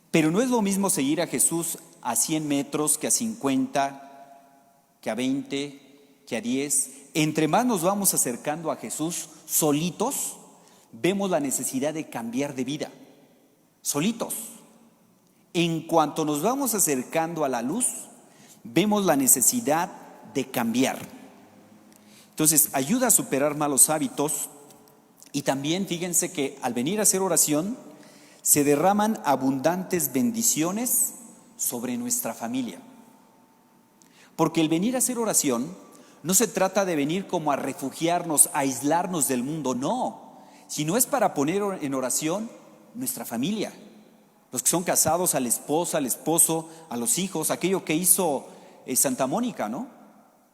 Pero no es lo mismo seguir a Jesús a 100 metros que a 50, que a 20, que a 10. Entre más nos vamos acercando a Jesús solitos, vemos la necesidad de cambiar de vida. Solitos. En cuanto nos vamos acercando a la luz, vemos la necesidad de cambiar. Entonces, ayuda a superar malos hábitos. Y también fíjense que al venir a hacer oración, se derraman abundantes bendiciones sobre nuestra familia. Porque el venir a hacer oración no se trata de venir como a refugiarnos, a aislarnos del mundo, no, sino es para poner en oración nuestra familia, los que son casados, a la esposa, al esposo, a los hijos, aquello que hizo Santa Mónica, ¿no?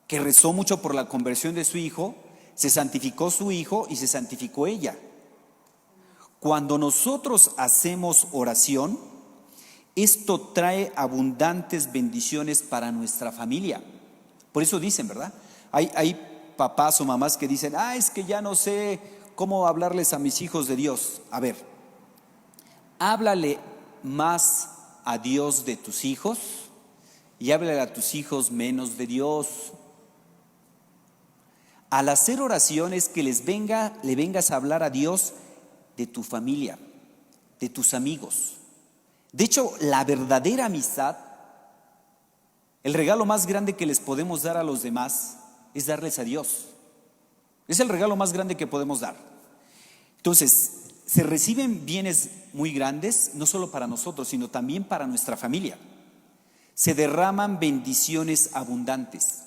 Que rezó mucho por la conversión de su hijo, se santificó su hijo y se santificó ella. Cuando nosotros hacemos oración, esto trae abundantes bendiciones para nuestra familia. Por eso dicen, ¿verdad? Hay papás o mamás que dicen, es que ya no sé cómo hablarles a mis hijos de Dios. A ver, háblale más a Dios de tus hijos y háblale a tus hijos menos de Dios. Al hacer oraciones que le vengas a hablar a Dios de tu familia, de tus amigos. De hecho, la verdadera amistad, el regalo más grande que les podemos dar a los demás, es darles a Dios. Es el regalo más grande que podemos dar. Entonces, se reciben bienes muy grandes, no solo para nosotros, sino también para nuestra familia. Se derraman bendiciones abundantes.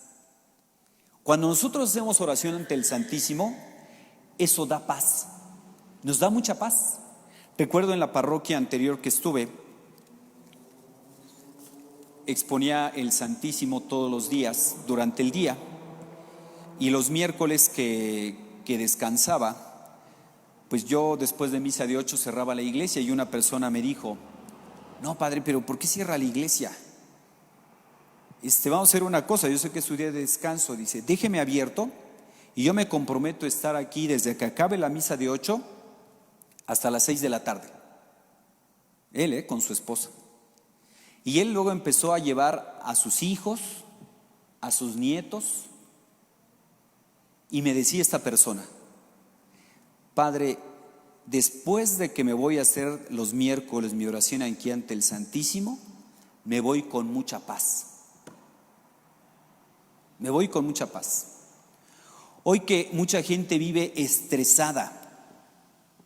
Cuando nosotros hacemos oración ante el Santísimo, eso da paz, nos da mucha paz. Recuerdo en la parroquia anterior que estuve, exponía el Santísimo todos los días durante el día, y los miércoles que descansaba, pues yo después de misa de 8 cerraba la iglesia, y una persona me dijo: no, padre, pero ¿por qué cierra la iglesia? Vamos a hacer una cosa, yo sé que es su día de descanso. Dice: déjeme abierto y yo me comprometo a estar aquí desde que acabe la misa de 8 hasta las 6 de la tarde. Él, con su esposa. Y él luego empezó a llevar a sus hijos, a sus nietos, y me decía esta persona: padre, después de que me voy a hacer los miércoles mi oración aquí ante el Santísimo, me voy con mucha paz. Me voy con mucha paz. Hoy que mucha gente vive estresada,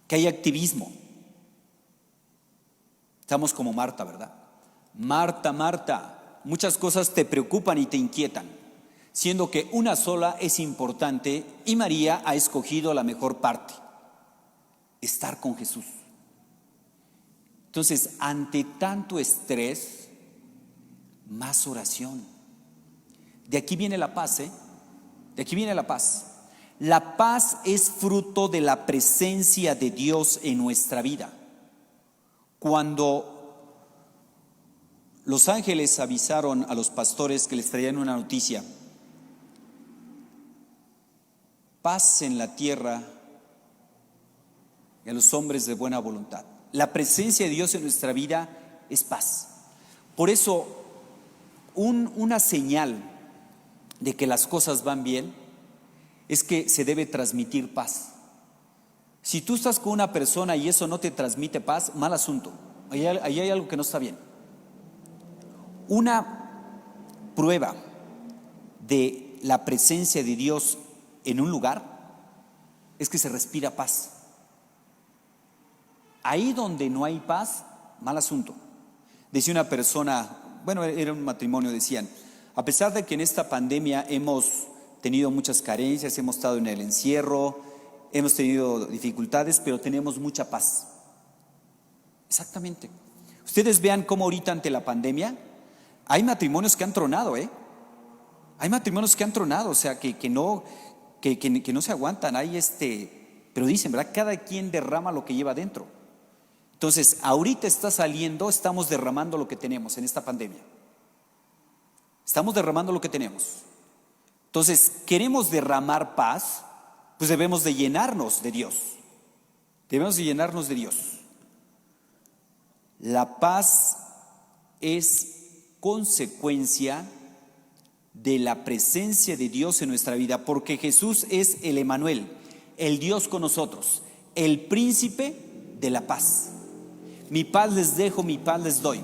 que hay activismo, estamos como Marta, ¿verdad? Marta, muchas cosas te preocupan y te inquietan, siendo que una sola es importante, y María ha escogido la mejor parte: estar con Jesús. Entonces, ante tanto estrés, más oración. De aquí viene la paz, De aquí viene la paz. La paz es fruto de la presencia de Dios en nuestra vida. Cuando los ángeles avisaron a los pastores que les traían una noticia: paz en la tierra y a los hombres de buena voluntad. La presencia de Dios en nuestra vida es paz. Por eso, una señal de que las cosas van bien es que se debe transmitir paz. Si tú estás con una persona y eso no te transmite paz, mal asunto. Ahí hay algo que no está bien. Una prueba de la presencia de Dios en un lugar es que se respira paz. Ahí donde no hay paz, mal asunto. Decía una persona, bueno, era un matrimonio, decían: a pesar de que en esta pandemia hemos tenido muchas carencias, hemos estado en el encierro, hemos tenido dificultades, pero tenemos mucha paz. Exactamente. Ustedes vean cómo ahorita ante la pandemia hay matrimonios que han tronado, Hay matrimonios que han tronado, o sea, que no se aguantan. Pero dicen, ¿verdad? Cada quien derrama lo que lleva dentro. Entonces, ahorita está saliendo, estamos derramando lo que tenemos en esta pandemia. Estamos derramando lo que tenemos. Entonces, queremos derramar paz, pues debemos de llenarnos de Dios. Debemos de llenarnos de Dios. La paz es consecuencia de la presencia de Dios en nuestra vida, porque Jesús es el Emmanuel, el Dios con nosotros, el príncipe de la paz. Mi paz les dejo, mi paz les doy.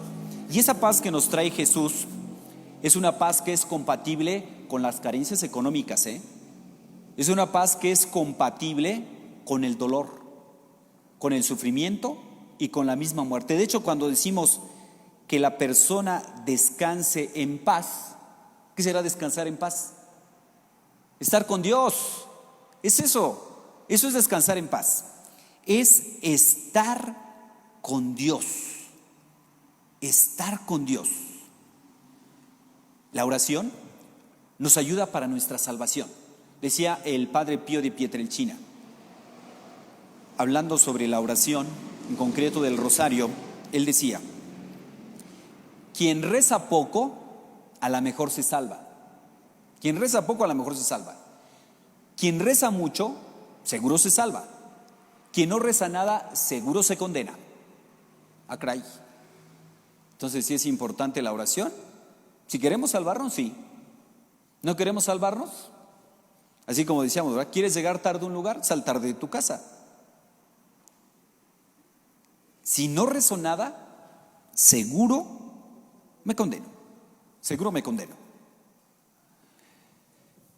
Y esa paz que nos trae Jesús es una paz que es compatible con las carencias económicas, Es una paz que es compatible con el dolor, con el sufrimiento y con la misma muerte. De hecho, cuando decimos que la persona descanse en paz, ¿qué será descansar en paz? Estar con Dios. Es eso. Eso es descansar en paz. Es estar con Dios. Estar con Dios. La oración nos ayuda para nuestra salvación. Decía el padre Pío de Pietrelcina, hablando sobre la oración, en concreto del rosario, él decía: quien reza poco, a la mejor se salva. Quien reza poco, a la mejor se salva. Quien reza mucho, seguro se salva. Quien no reza nada, seguro se condena. Ah, caray. Entonces, ¿sí es importante la oración? Si queremos salvarnos, sí. ¿No queremos salvarnos? Así como decíamos, ¿verdad? ¿Quieres llegar tarde a un lugar? Sal tarde de tu casa. Si no rezo nada, seguro me condeno. Seguro me condeno.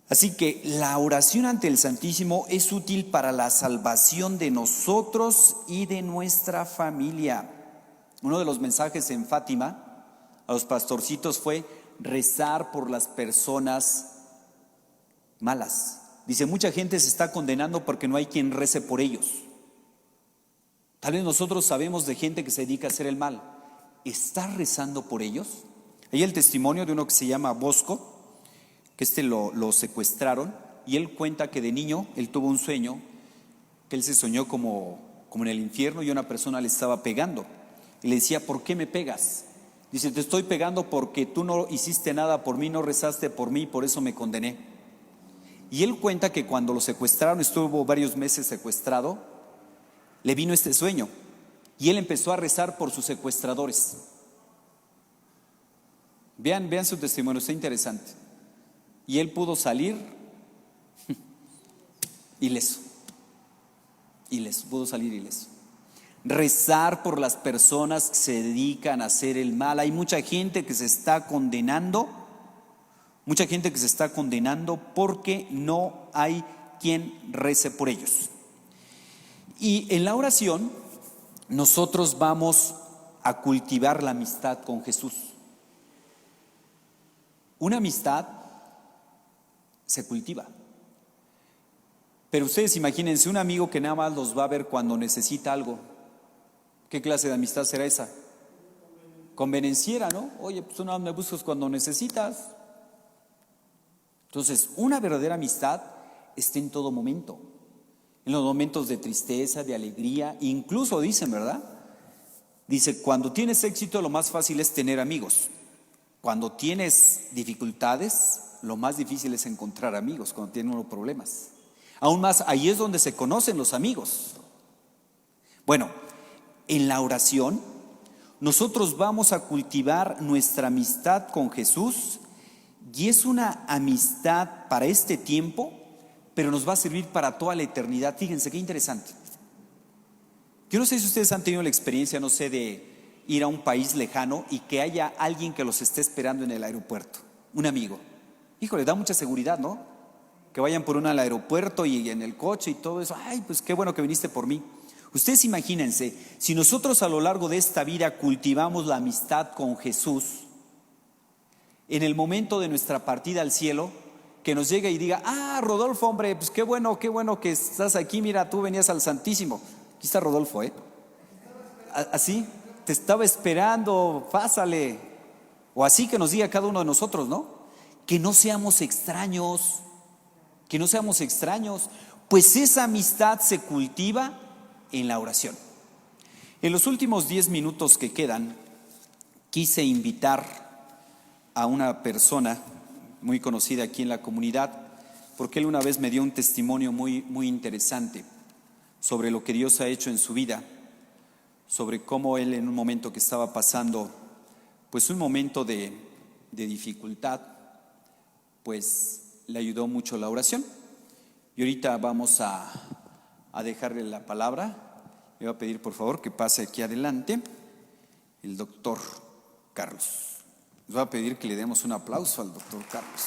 Así que la oración ante el Santísimo es útil para la salvación de nosotros y de nuestra familia. Uno de los mensajes en Fátima a los pastorcitos fue rezar por las personas malas. Dice, mucha gente se está condenando porque no hay quien rece por ellos. Tal vez nosotros sabemos de gente que se dedica a hacer el mal. ¿Estás rezando por ellos? Hay el testimonio de uno que se llama Bosco, que lo secuestraron, y él cuenta que de niño él tuvo un sueño, que él se soñó como en el infierno y una persona le estaba pegando. Y le decía, ¿por qué me pegas? Dice, te estoy pegando porque tú no hiciste nada por mí, no rezaste por mí, por eso me condené. Y él cuenta que cuando lo secuestraron, estuvo varios meses secuestrado, le vino este sueño y él empezó a rezar por sus secuestradores. Vean su testimonio, está interesante. Y él pudo salir ileso, pudo salir ileso. Rezar por las personas que se dedican a hacer el mal. Hay mucha gente que se está condenando, porque no hay quien rece por ellos. Y en la oración nosotros vamos a cultivar la amistad con Jesús. Una amistad se cultiva. Pero ustedes imagínense un amigo que nada más los va a ver cuando necesita algo. ¿Qué clase de amistad será esa? Convenenciera, ¿no? Oye, pues tú nada más me buscas cuando necesitas. Entonces, una verdadera amistad está en todo momento. En los momentos de tristeza, de alegría, incluso dicen, ¿verdad? Dice, cuando tienes éxito lo más fácil es tener amigos. Cuando tienes dificultades, lo más difícil es encontrar amigos, cuando tienen unos problemas. Aún más, ahí es donde se conocen los amigos. Bueno, en la oración, nosotros vamos a cultivar nuestra amistad con Jesús, y es una amistad para este tiempo, pero nos va a servir para toda la eternidad. Fíjense qué interesante. Yo no sé si ustedes han tenido la experiencia, no sé, de ir a un país lejano y que haya alguien que los esté esperando en el aeropuerto, un amigo. Híjole, da mucha seguridad, ¿no? Que vayan por uno al aeropuerto y en el coche y todo eso. Ay, pues qué bueno que viniste por mí. Ustedes imagínense, si nosotros a lo largo de esta vida cultivamos la amistad con Jesús, en el momento de nuestra partida al cielo, que nos llegue y diga, Rodolfo, hombre, pues qué bueno que estás aquí, mira, tú venías al Santísimo. Aquí está Rodolfo, así, te estaba esperando, pásale. O así que nos diga cada uno de nosotros, ¿no? Que no seamos extraños, pues esa amistad se cultiva en la oración. En los últimos 10 minutos que quedan, quise invitar a una persona muy conocida aquí en la comunidad, porque él una vez me dio un testimonio muy, muy interesante sobre lo que Dios ha hecho en su vida, sobre cómo él en un momento que estaba pasando, pues un momento de dificultad, pues le ayudó mucho la oración. Y ahorita vamos a dejarle la palabra. Me va a pedir por favor que pase aquí adelante el doctor Carlos. Les va a pedir que le demos un aplauso al doctor Carlos.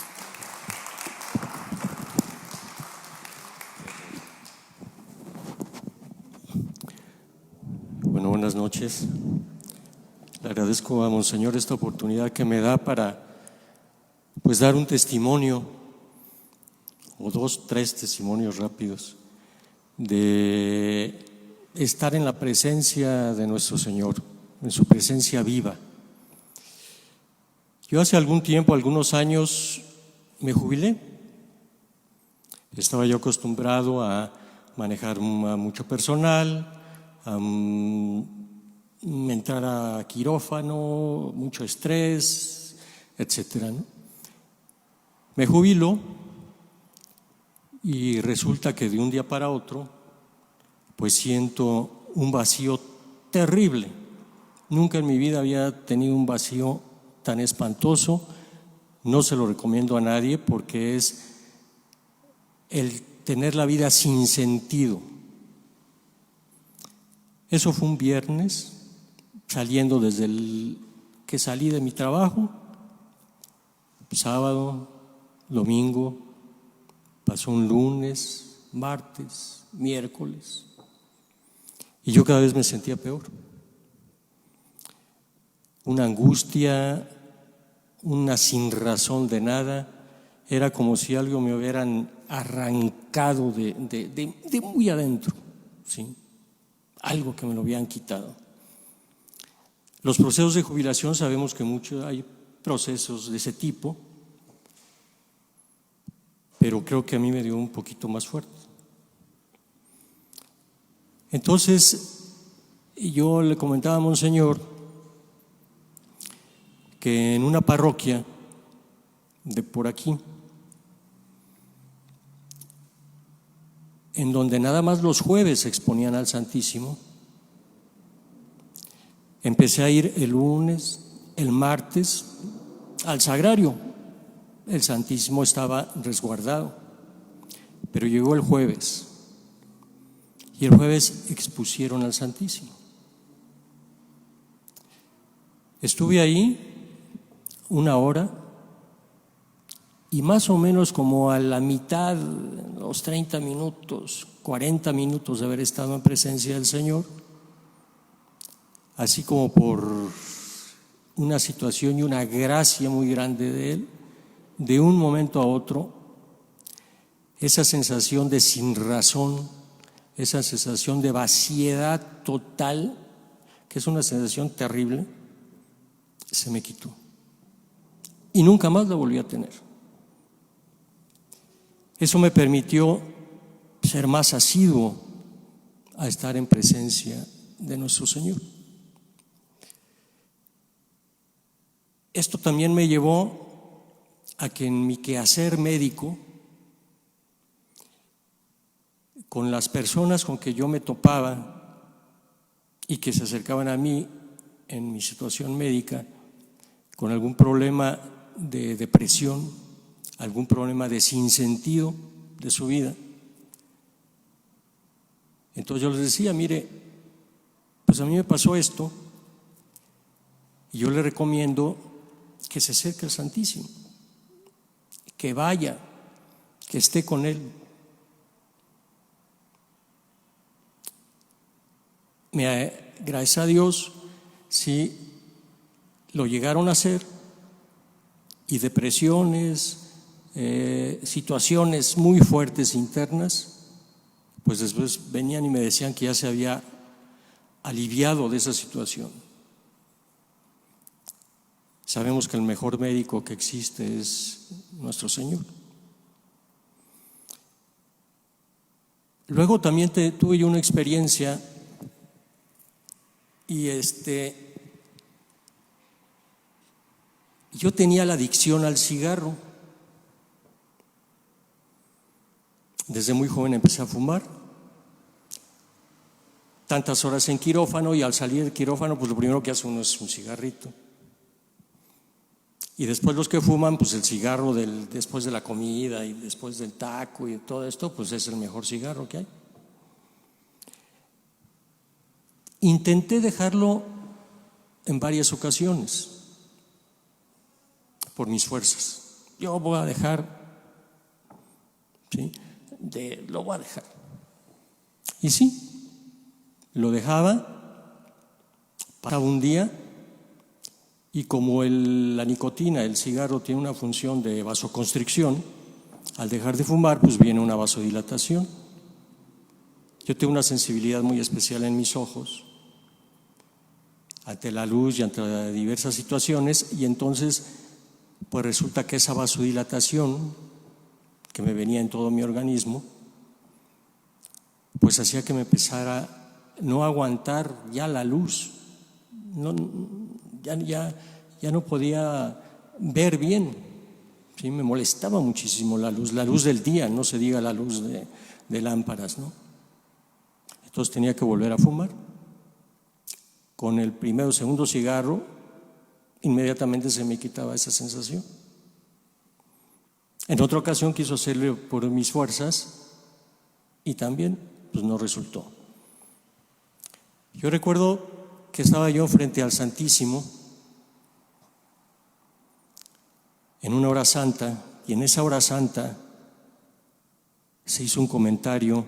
Bueno, buenas noches. Le agradezco a Monseñor esta oportunidad que me da para pues dar un testimonio o 2, 3 testimonios rápidos de estar en la presencia de nuestro Señor, en su presencia viva. Yo hace algún tiempo, algunos años, me jubilé. Estaba yo acostumbrado a manejar a mucho personal, a entrar a quirófano, mucho estrés, etcétera, ¿no? Me jubilo y resulta que de un día para otro pues siento un vacío terrible. Nunca en mi vida había tenido un vacío tan espantoso. No se lo recomiendo a nadie porque es el tener la vida sin sentido. Eso fue un viernes, saliendo desde que salí de mi trabajo, sábado, domingo, Pasó un lunes, martes, miércoles, y yo cada vez me sentía peor. Una angustia, una sinrazón de nada. Era como si algo me hubieran arrancado de muy adentro, ¿sí? Algo que me lo habían quitado. Los procesos de jubilación, sabemos que hay procesos de ese tipo, pero creo que a mí me dio un poquito más fuerte. Entonces, yo le comentaba a Monseñor que en una parroquia de por aquí, en donde nada más los jueves se exponían al Santísimo, empecé a ir el lunes, el martes, al sagrario. El Santísimo estaba resguardado, pero llegó el jueves, y el jueves expusieron al Santísimo. Estuve ahí una hora, y más o menos como a la mitad, los 30 minutos, 40 minutos de haber estado en presencia del Señor, así como por una situación y una gracia muy grande de Él, de un momento a otro, esa sensación de sinrazón, esa sensación de vaciedad total, que es una sensación terrible, se me quitó. Y nunca más la volví a tener. Eso me permitió ser más asiduo a estar en presencia de nuestro Señor. Esto también me llevó a que en mi quehacer médico, con las personas con que yo me topaba y que se acercaban a mí en mi situación médica, con algún problema de depresión, algún problema de sinsentido de su vida, entonces yo les decía: mire, pues a mí me pasó esto, y yo le recomiendo que se acerque al Santísimo, que vaya, que esté con Él. Gracias a Dios, sí lo llegaron a hacer, y depresiones, situaciones muy fuertes internas, pues después venían y me decían que ya se había aliviado de esa situación. Sabemos que el mejor médico que existe es nuestro Señor. Luego también tuve yo una experiencia, y yo tenía la adicción al cigarro. Desde muy joven empecé a fumar, tantas horas en quirófano, y al salir del quirófano, pues lo primero que hace uno es un cigarrito. Y después los que fuman, pues el cigarro después de la comida y después del taco y todo esto, pues es el mejor cigarro que hay. Intenté dejarlo en varias ocasiones por mis fuerzas. Yo voy a dejar, ¿sí? Lo voy a dejar. Y sí, lo dejaba, pasaba un día, y como la nicotina, el cigarro, tiene una función de vasoconstricción, al dejar de fumar, pues viene una vasodilatación. Yo tengo una sensibilidad muy especial en mis ojos ante la luz y ante diversas situaciones, y entonces pues resulta que esa vasodilatación que me venía en todo mi organismo, pues hacía que me empezara no a aguantar ya la luz, ya no podía ver bien, ¿sí? Me molestaba muchísimo la luz del día, no se diga la luz de lámparas, ¿no? Entonces tenía que volver a fumar. Con el primero o segundo cigarro, inmediatamente se me quitaba esa sensación. En otra ocasión quiso hacerlo por mis fuerzas, y también pues no resultó. Yo recuerdo que estaba yo frente al Santísimo en una hora santa, y en esa hora santa se hizo un comentario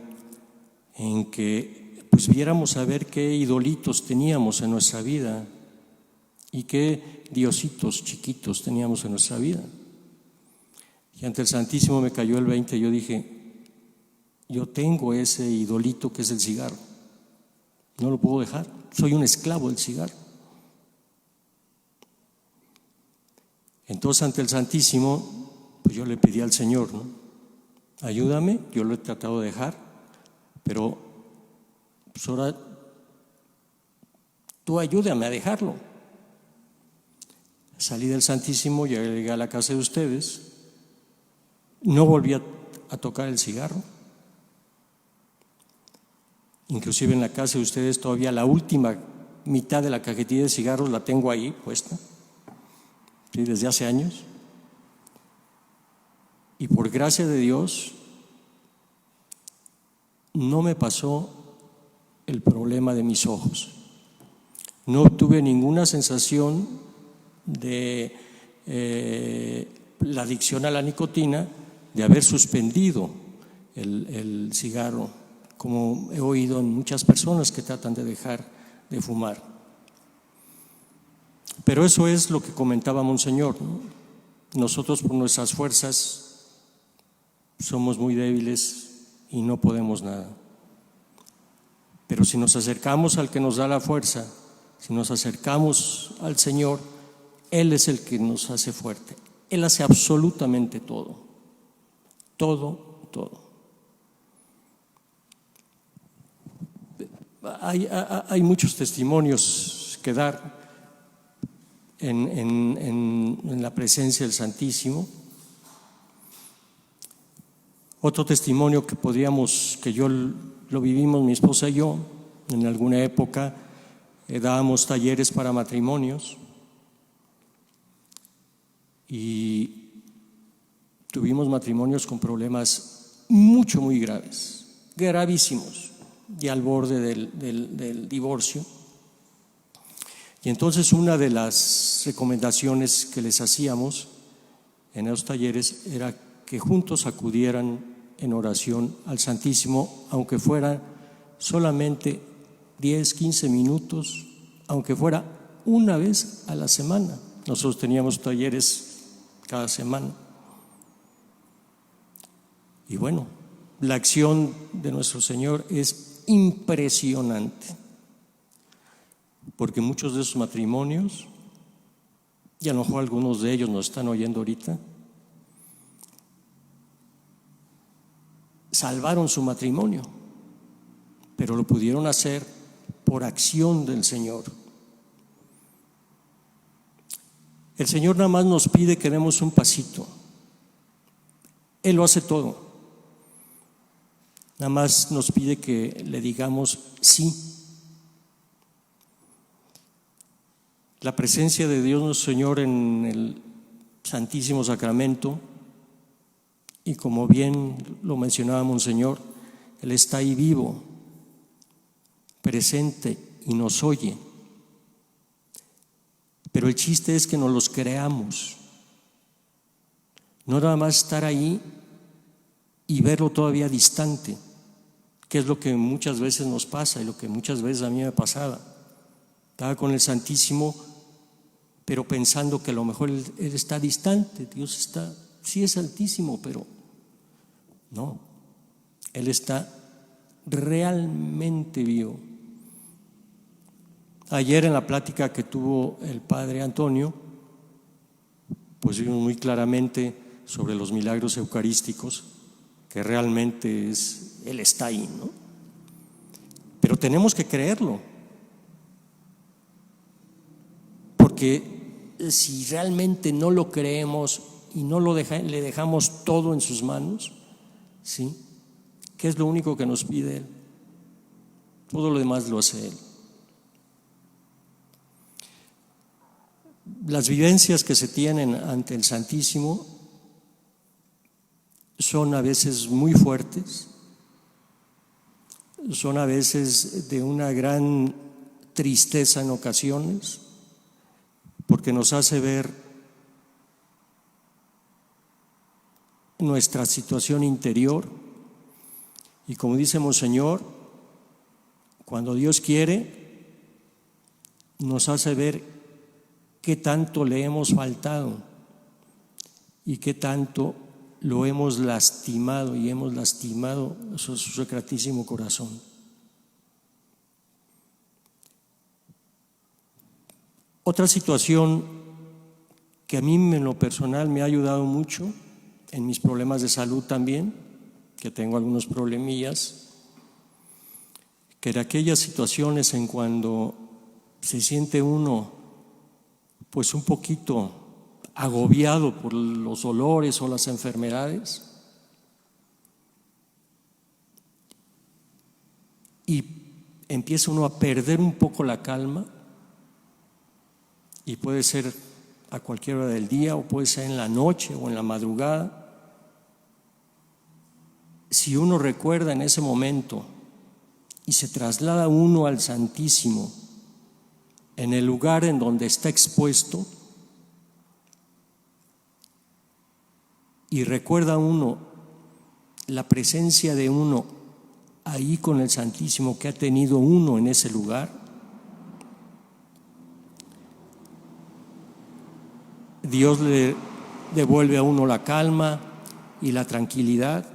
en que pues viéramos a ver qué idolitos teníamos en nuestra vida y qué diositos chiquitos teníamos en nuestra vida. Y ante el Santísimo me cayó el 20, yo dije, yo tengo ese idolito que es el cigarro, no lo puedo dejar, soy un esclavo del cigarro. Entonces ante el Santísimo, pues yo le pedí al Señor, ¿no? Ayúdame, yo lo he tratado de dejar, pero pues ahora tú ayúdame a dejarlo. Salí del Santísimo, llegué a la casa de ustedes, no volví a tocar el cigarro. Inclusive en la casa de ustedes todavía la última mitad de la cajetilla de cigarros la tengo ahí puesta, ¿sí? Desde hace años. Y por gracia de Dios no me pasó el problema de mis ojos. No tuve ninguna sensación de la adicción a la nicotina, de haber suspendido el cigarro, como he oído en muchas personas que tratan de dejar de fumar. Pero eso es lo que comentaba Monseñor, ¿no? Nosotros por nuestras fuerzas somos muy débiles y no podemos nada. Pero si nos acercamos al que nos da la fuerza, si nos acercamos al Señor, Él es el que nos hace fuerte. Él hace absolutamente todo, todo. Hay muchos testimonios que dar en la presencia del Santísimo. Otro testimonio que yo lo vivimos, mi esposa y yo, en alguna época dábamos talleres para matrimonios y tuvimos matrimonios con problemas muy graves, gravísimos, y al borde del divorcio. Y entonces una de las recomendaciones que les hacíamos en esos talleres era que juntos acudieran en oración al Santísimo, aunque fuera solamente 10, 15 minutos, aunque fuera una vez a la semana. Nosotros teníamos talleres cada semana. Y bueno, la acción de nuestro Señor es impresionante, porque muchos de esos matrimonios, y a lo mejor algunos de ellos nos están oyendo ahorita, salvaron su matrimonio, pero lo pudieron hacer por acción del Señor. El Señor nada más nos pide que demos un pasito. Él lo hace todo. Nada más nos pide que le digamos sí. La presencia de Dios nuestro Señor en el Santísimo Sacramento, y como bien lo mencionaba Monseñor, Él está ahí vivo, presente y nos oye. Pero el chiste es que nos los creamos, no nada más estar ahí y verlo todavía distante, que es lo que muchas veces nos pasa y lo que muchas veces a mí me pasaba. Estaba con el Santísimo, pero pensando que a lo mejor Él está distante. Dios está, sí es altísimo, pero no, Él está realmente vivo. Ayer en la plática que tuvo el Padre Antonio, pues vimos muy claramente sobre los milagros eucarísticos, que realmente Él está ahí, ¿no? Pero tenemos que creerlo, porque si realmente no lo creemos y no le dejamos todo en sus manos, ¿sí? ¿Qué es lo único que nos pide Él? Todo lo demás lo hace Él. Las vivencias que se tienen ante el Santísimo son a veces muy fuertes, son a veces de una gran tristeza en ocasiones, porque nos hace ver nuestra situación interior, Y como dice Monseñor, cuando Dios quiere, nos hace ver qué tanto le hemos faltado y qué tanto lo hemos lastimado y hemos lastimado su sacratísimo corazón. Otra situación que a mí en lo personal me ha ayudado mucho en mis problemas de salud también, que tengo algunos problemillas, que en aquellas situaciones en cuando se siente uno pues un poquito agobiado por los dolores o las enfermedades y empieza uno a perder un poco la calma, y puede ser a cualquier hora del día o puede ser en la noche o en la madrugada. Si uno recuerda en ese momento y se traslada uno al Santísimo en el lugar en donde está expuesto, y recuerda uno la presencia de uno ahí con el Santísimo que ha tenido uno en ese lugar, Dios le devuelve a uno la calma y la tranquilidad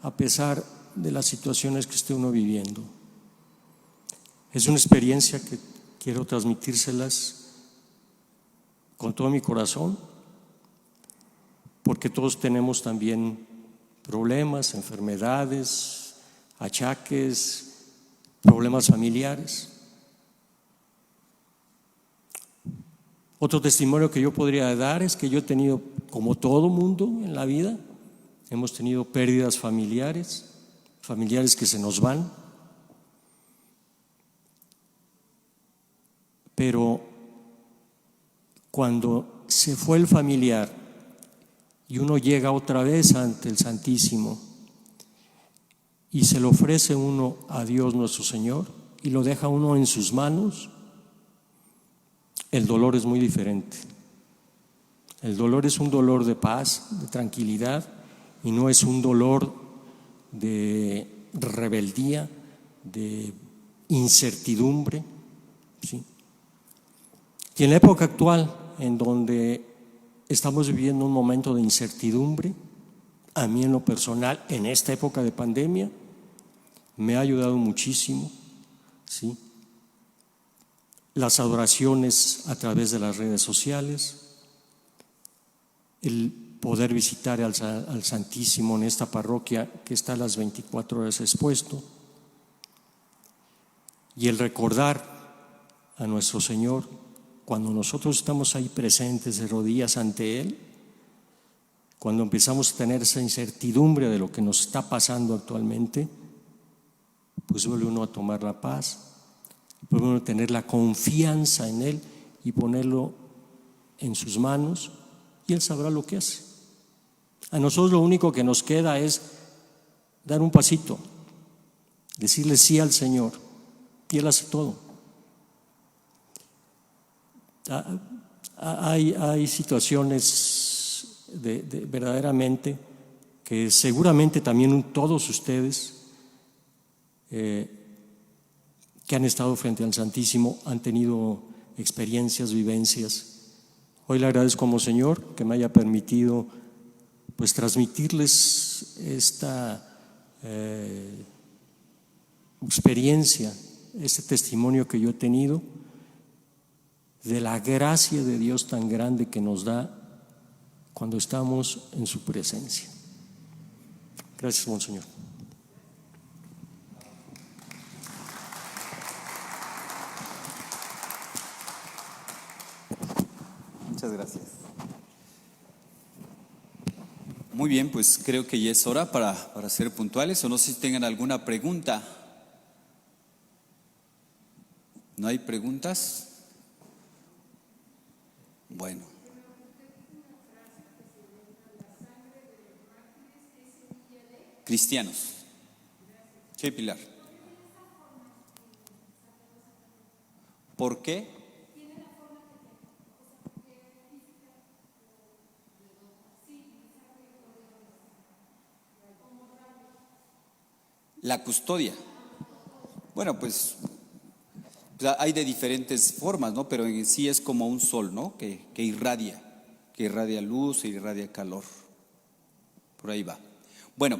a pesar de las situaciones que esté uno viviendo. Es una experiencia que quiero transmitírselas con todo mi corazón, porque todos tenemos también problemas, enfermedades, achaques, problemas familiares. Otro testimonio que yo podría dar es que yo he tenido, como todo mundo en la vida, hemos tenido pérdidas familiares que se nos van, pero cuando se fue el familiar y uno llega otra vez ante el Santísimo y se lo ofrece uno a Dios nuestro Señor y lo deja uno en sus manos, el dolor es muy diferente. El dolor es un dolor de paz, de tranquilidad, y no es un dolor de rebeldía, de incertidumbre, ¿sí? Y en la época actual, en donde estamos viviendo un momento de incertidumbre, a mí en lo personal, en esta época de pandemia, me ha ayudado muchísimo, ¿sí? Las adoraciones a través de las redes sociales, el poder visitar al Santísimo en esta parroquia que está a las 24 horas expuesto, y el recordar a nuestro Señor cuando nosotros estamos ahí presentes de rodillas ante Él, cuando empezamos a tener esa incertidumbre de lo que nos está pasando actualmente, pues vuelve uno a tomar la paz, vuelve uno a tener la confianza en Él y ponerlo en sus manos, y Él sabrá lo que hace. A nosotros lo único que nos queda es dar un pasito, decirle sí al Señor, y Él hace todo. Hay situaciones de verdaderamente que seguramente también todos ustedes que han estado frente al Santísimo han tenido experiencias, vivencias. Hoy le agradezco como Señor que me haya permitido pues transmitirles esta experiencia, este testimonio que yo he tenido de la gracia de Dios tan grande que nos da cuando estamos en su presencia. Gracias, Monseñor. Muchas gracias. Muy bien, pues creo que ya es hora para ser puntuales, o no sé si tengan alguna pregunta. ¿No hay preguntas? Bueno. Cristianos. Sí, Pilar. ¿Por qué? La custodia. Bueno, pues hay de diferentes formas, ¿no? Pero en sí es como un sol, ¿no? Que irradia luz, irradia calor. Por ahí va. Bueno,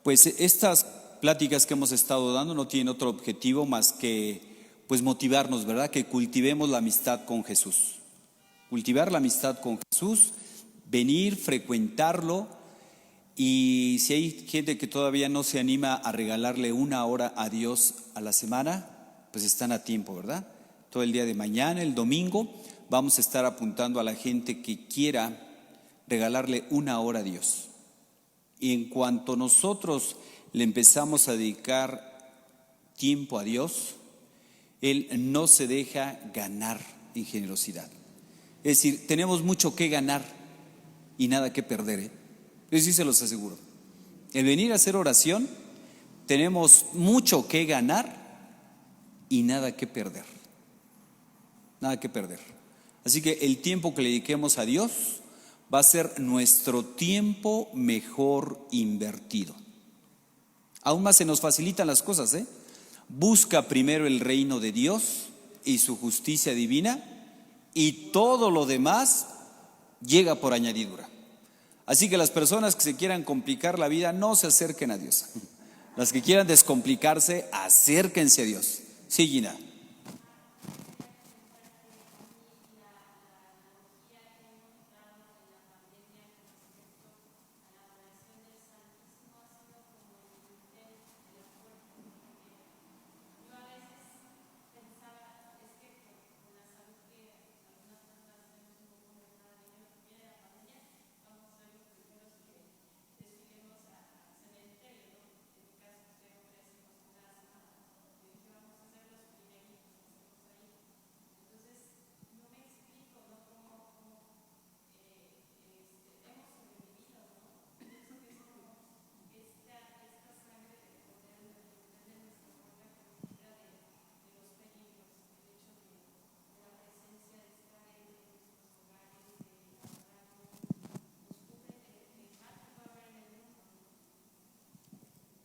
pues estas pláticas que hemos estado dando no tienen otro objetivo más que pues motivarnos, ¿verdad? Que cultivemos la amistad con Jesús. Cultivar la amistad con Jesús, venir, frecuentarlo, y si hay gente que todavía no se anima a regalarle 1 hora a Dios a la semana, pues están a tiempo, ¿verdad? Todo el día de mañana, el domingo, vamos a estar apuntando a la gente que quiera regalarle 1 hora a Dios. Y en cuanto nosotros le empezamos a dedicar tiempo a Dios, Él no se deja ganar en generosidad. Es decir, tenemos mucho que ganar y nada que perder, ¿eh? Eso sí se los aseguro. El venir a hacer oración, tenemos mucho que ganar y nada que perder. Nada que perder. Así que el tiempo que le dediquemos a Dios va a ser nuestro tiempo mejor invertido. Aún más se nos facilitan las cosas, ¿eh? Busca primero el reino de Dios y su justicia divina, y todo lo demás llega por añadidura. Así que las personas que se quieran complicar la vida, no se acerquen a Dios. Las que quieran descomplicarse, acérquense a Dios. Sí, Gina.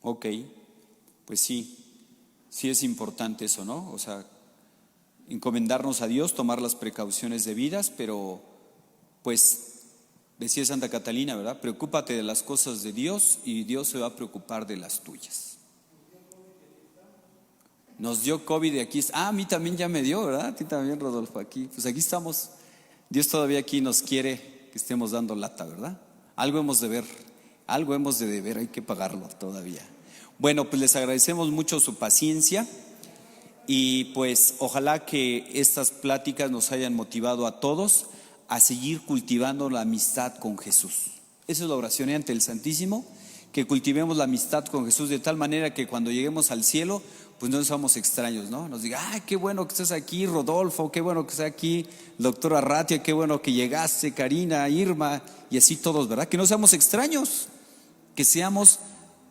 Ok, pues sí es importante eso, ¿no? O sea, encomendarnos a Dios, tomar las precauciones debidas, pero pues decía Santa Catalina, ¿verdad? Preocúpate de las cosas de Dios y Dios se va a preocupar de las tuyas. Nos dio COVID y aquí, a mí también ya me dio, ¿verdad? A ti también, Rodolfo, aquí. Pues aquí estamos. Dios todavía aquí nos quiere que estemos dando lata, ¿verdad? Algo hemos de deber, hay que pagarlo todavía. Bueno, pues les agradecemos mucho su paciencia y pues ojalá que estas pláticas nos hayan motivado a todos a seguir cultivando la amistad con Jesús. Esa es la oración ante el Santísimo, que cultivemos la amistad con Jesús de tal manera que cuando lleguemos al cielo, pues no somos extraños, ¿no? Nos diga, ay, qué bueno que estás aquí, Rodolfo, qué bueno que estás aquí, doctor Arratia, qué bueno que llegaste, Karina, Irma, y así todos, ¿verdad? Que no seamos extraños, que seamos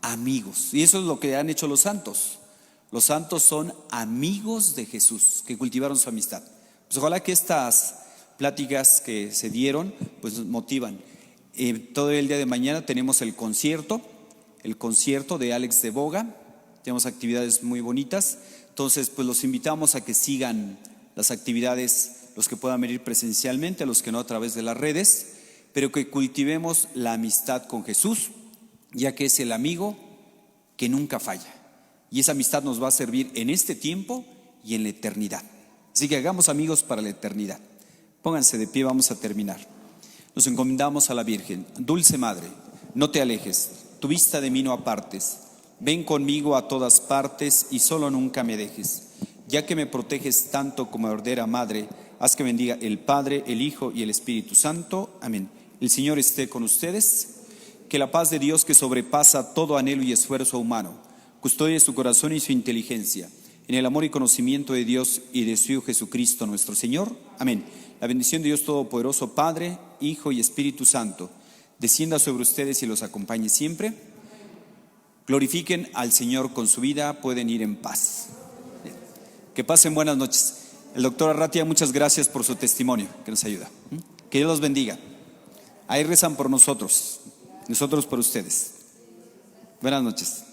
amigos. Y eso es lo que han hecho los santos. Los santos son amigos de Jesús, que cultivaron su amistad. Pues ojalá que estas pláticas que se dieron, pues nos motivan. Todo el día de mañana tenemos el concierto de Alex de Boga. Tenemos actividades muy bonitas. Entonces, pues los invitamos a que sigan las actividades, los que puedan venir presencialmente, a los que no a través de las redes, pero que cultivemos la amistad con Jesús, ya que es el amigo que nunca falla. Y esa amistad nos va a servir en este tiempo y en la eternidad. Así que hagamos amigos para la eternidad. Pónganse de pie, vamos a terminar. Nos encomendamos a la Virgen. Dulce Madre, no te alejes, tu vista de mí no apartes. Ven conmigo a todas partes y solo nunca me dejes. Ya que me proteges tanto como verdadera Madre, haz que bendiga el Padre, el Hijo y el Espíritu Santo. Amén. El Señor esté con ustedes. Que la paz de Dios, que sobrepasa todo anhelo y esfuerzo humano, custodie su corazón y su inteligencia en el amor y conocimiento de Dios y de su Hijo Jesucristo nuestro Señor. Amén. La bendición de Dios Todopoderoso, Padre, Hijo y Espíritu Santo, descienda sobre ustedes y los acompañe siempre. Glorifiquen al Señor con su vida, pueden ir en paz. Que pasen buenas noches. El doctor Arratia, muchas gracias por su testimonio, que nos ayuda. Que Dios los bendiga. Ahí rezan por nosotros por ustedes. Buenas noches.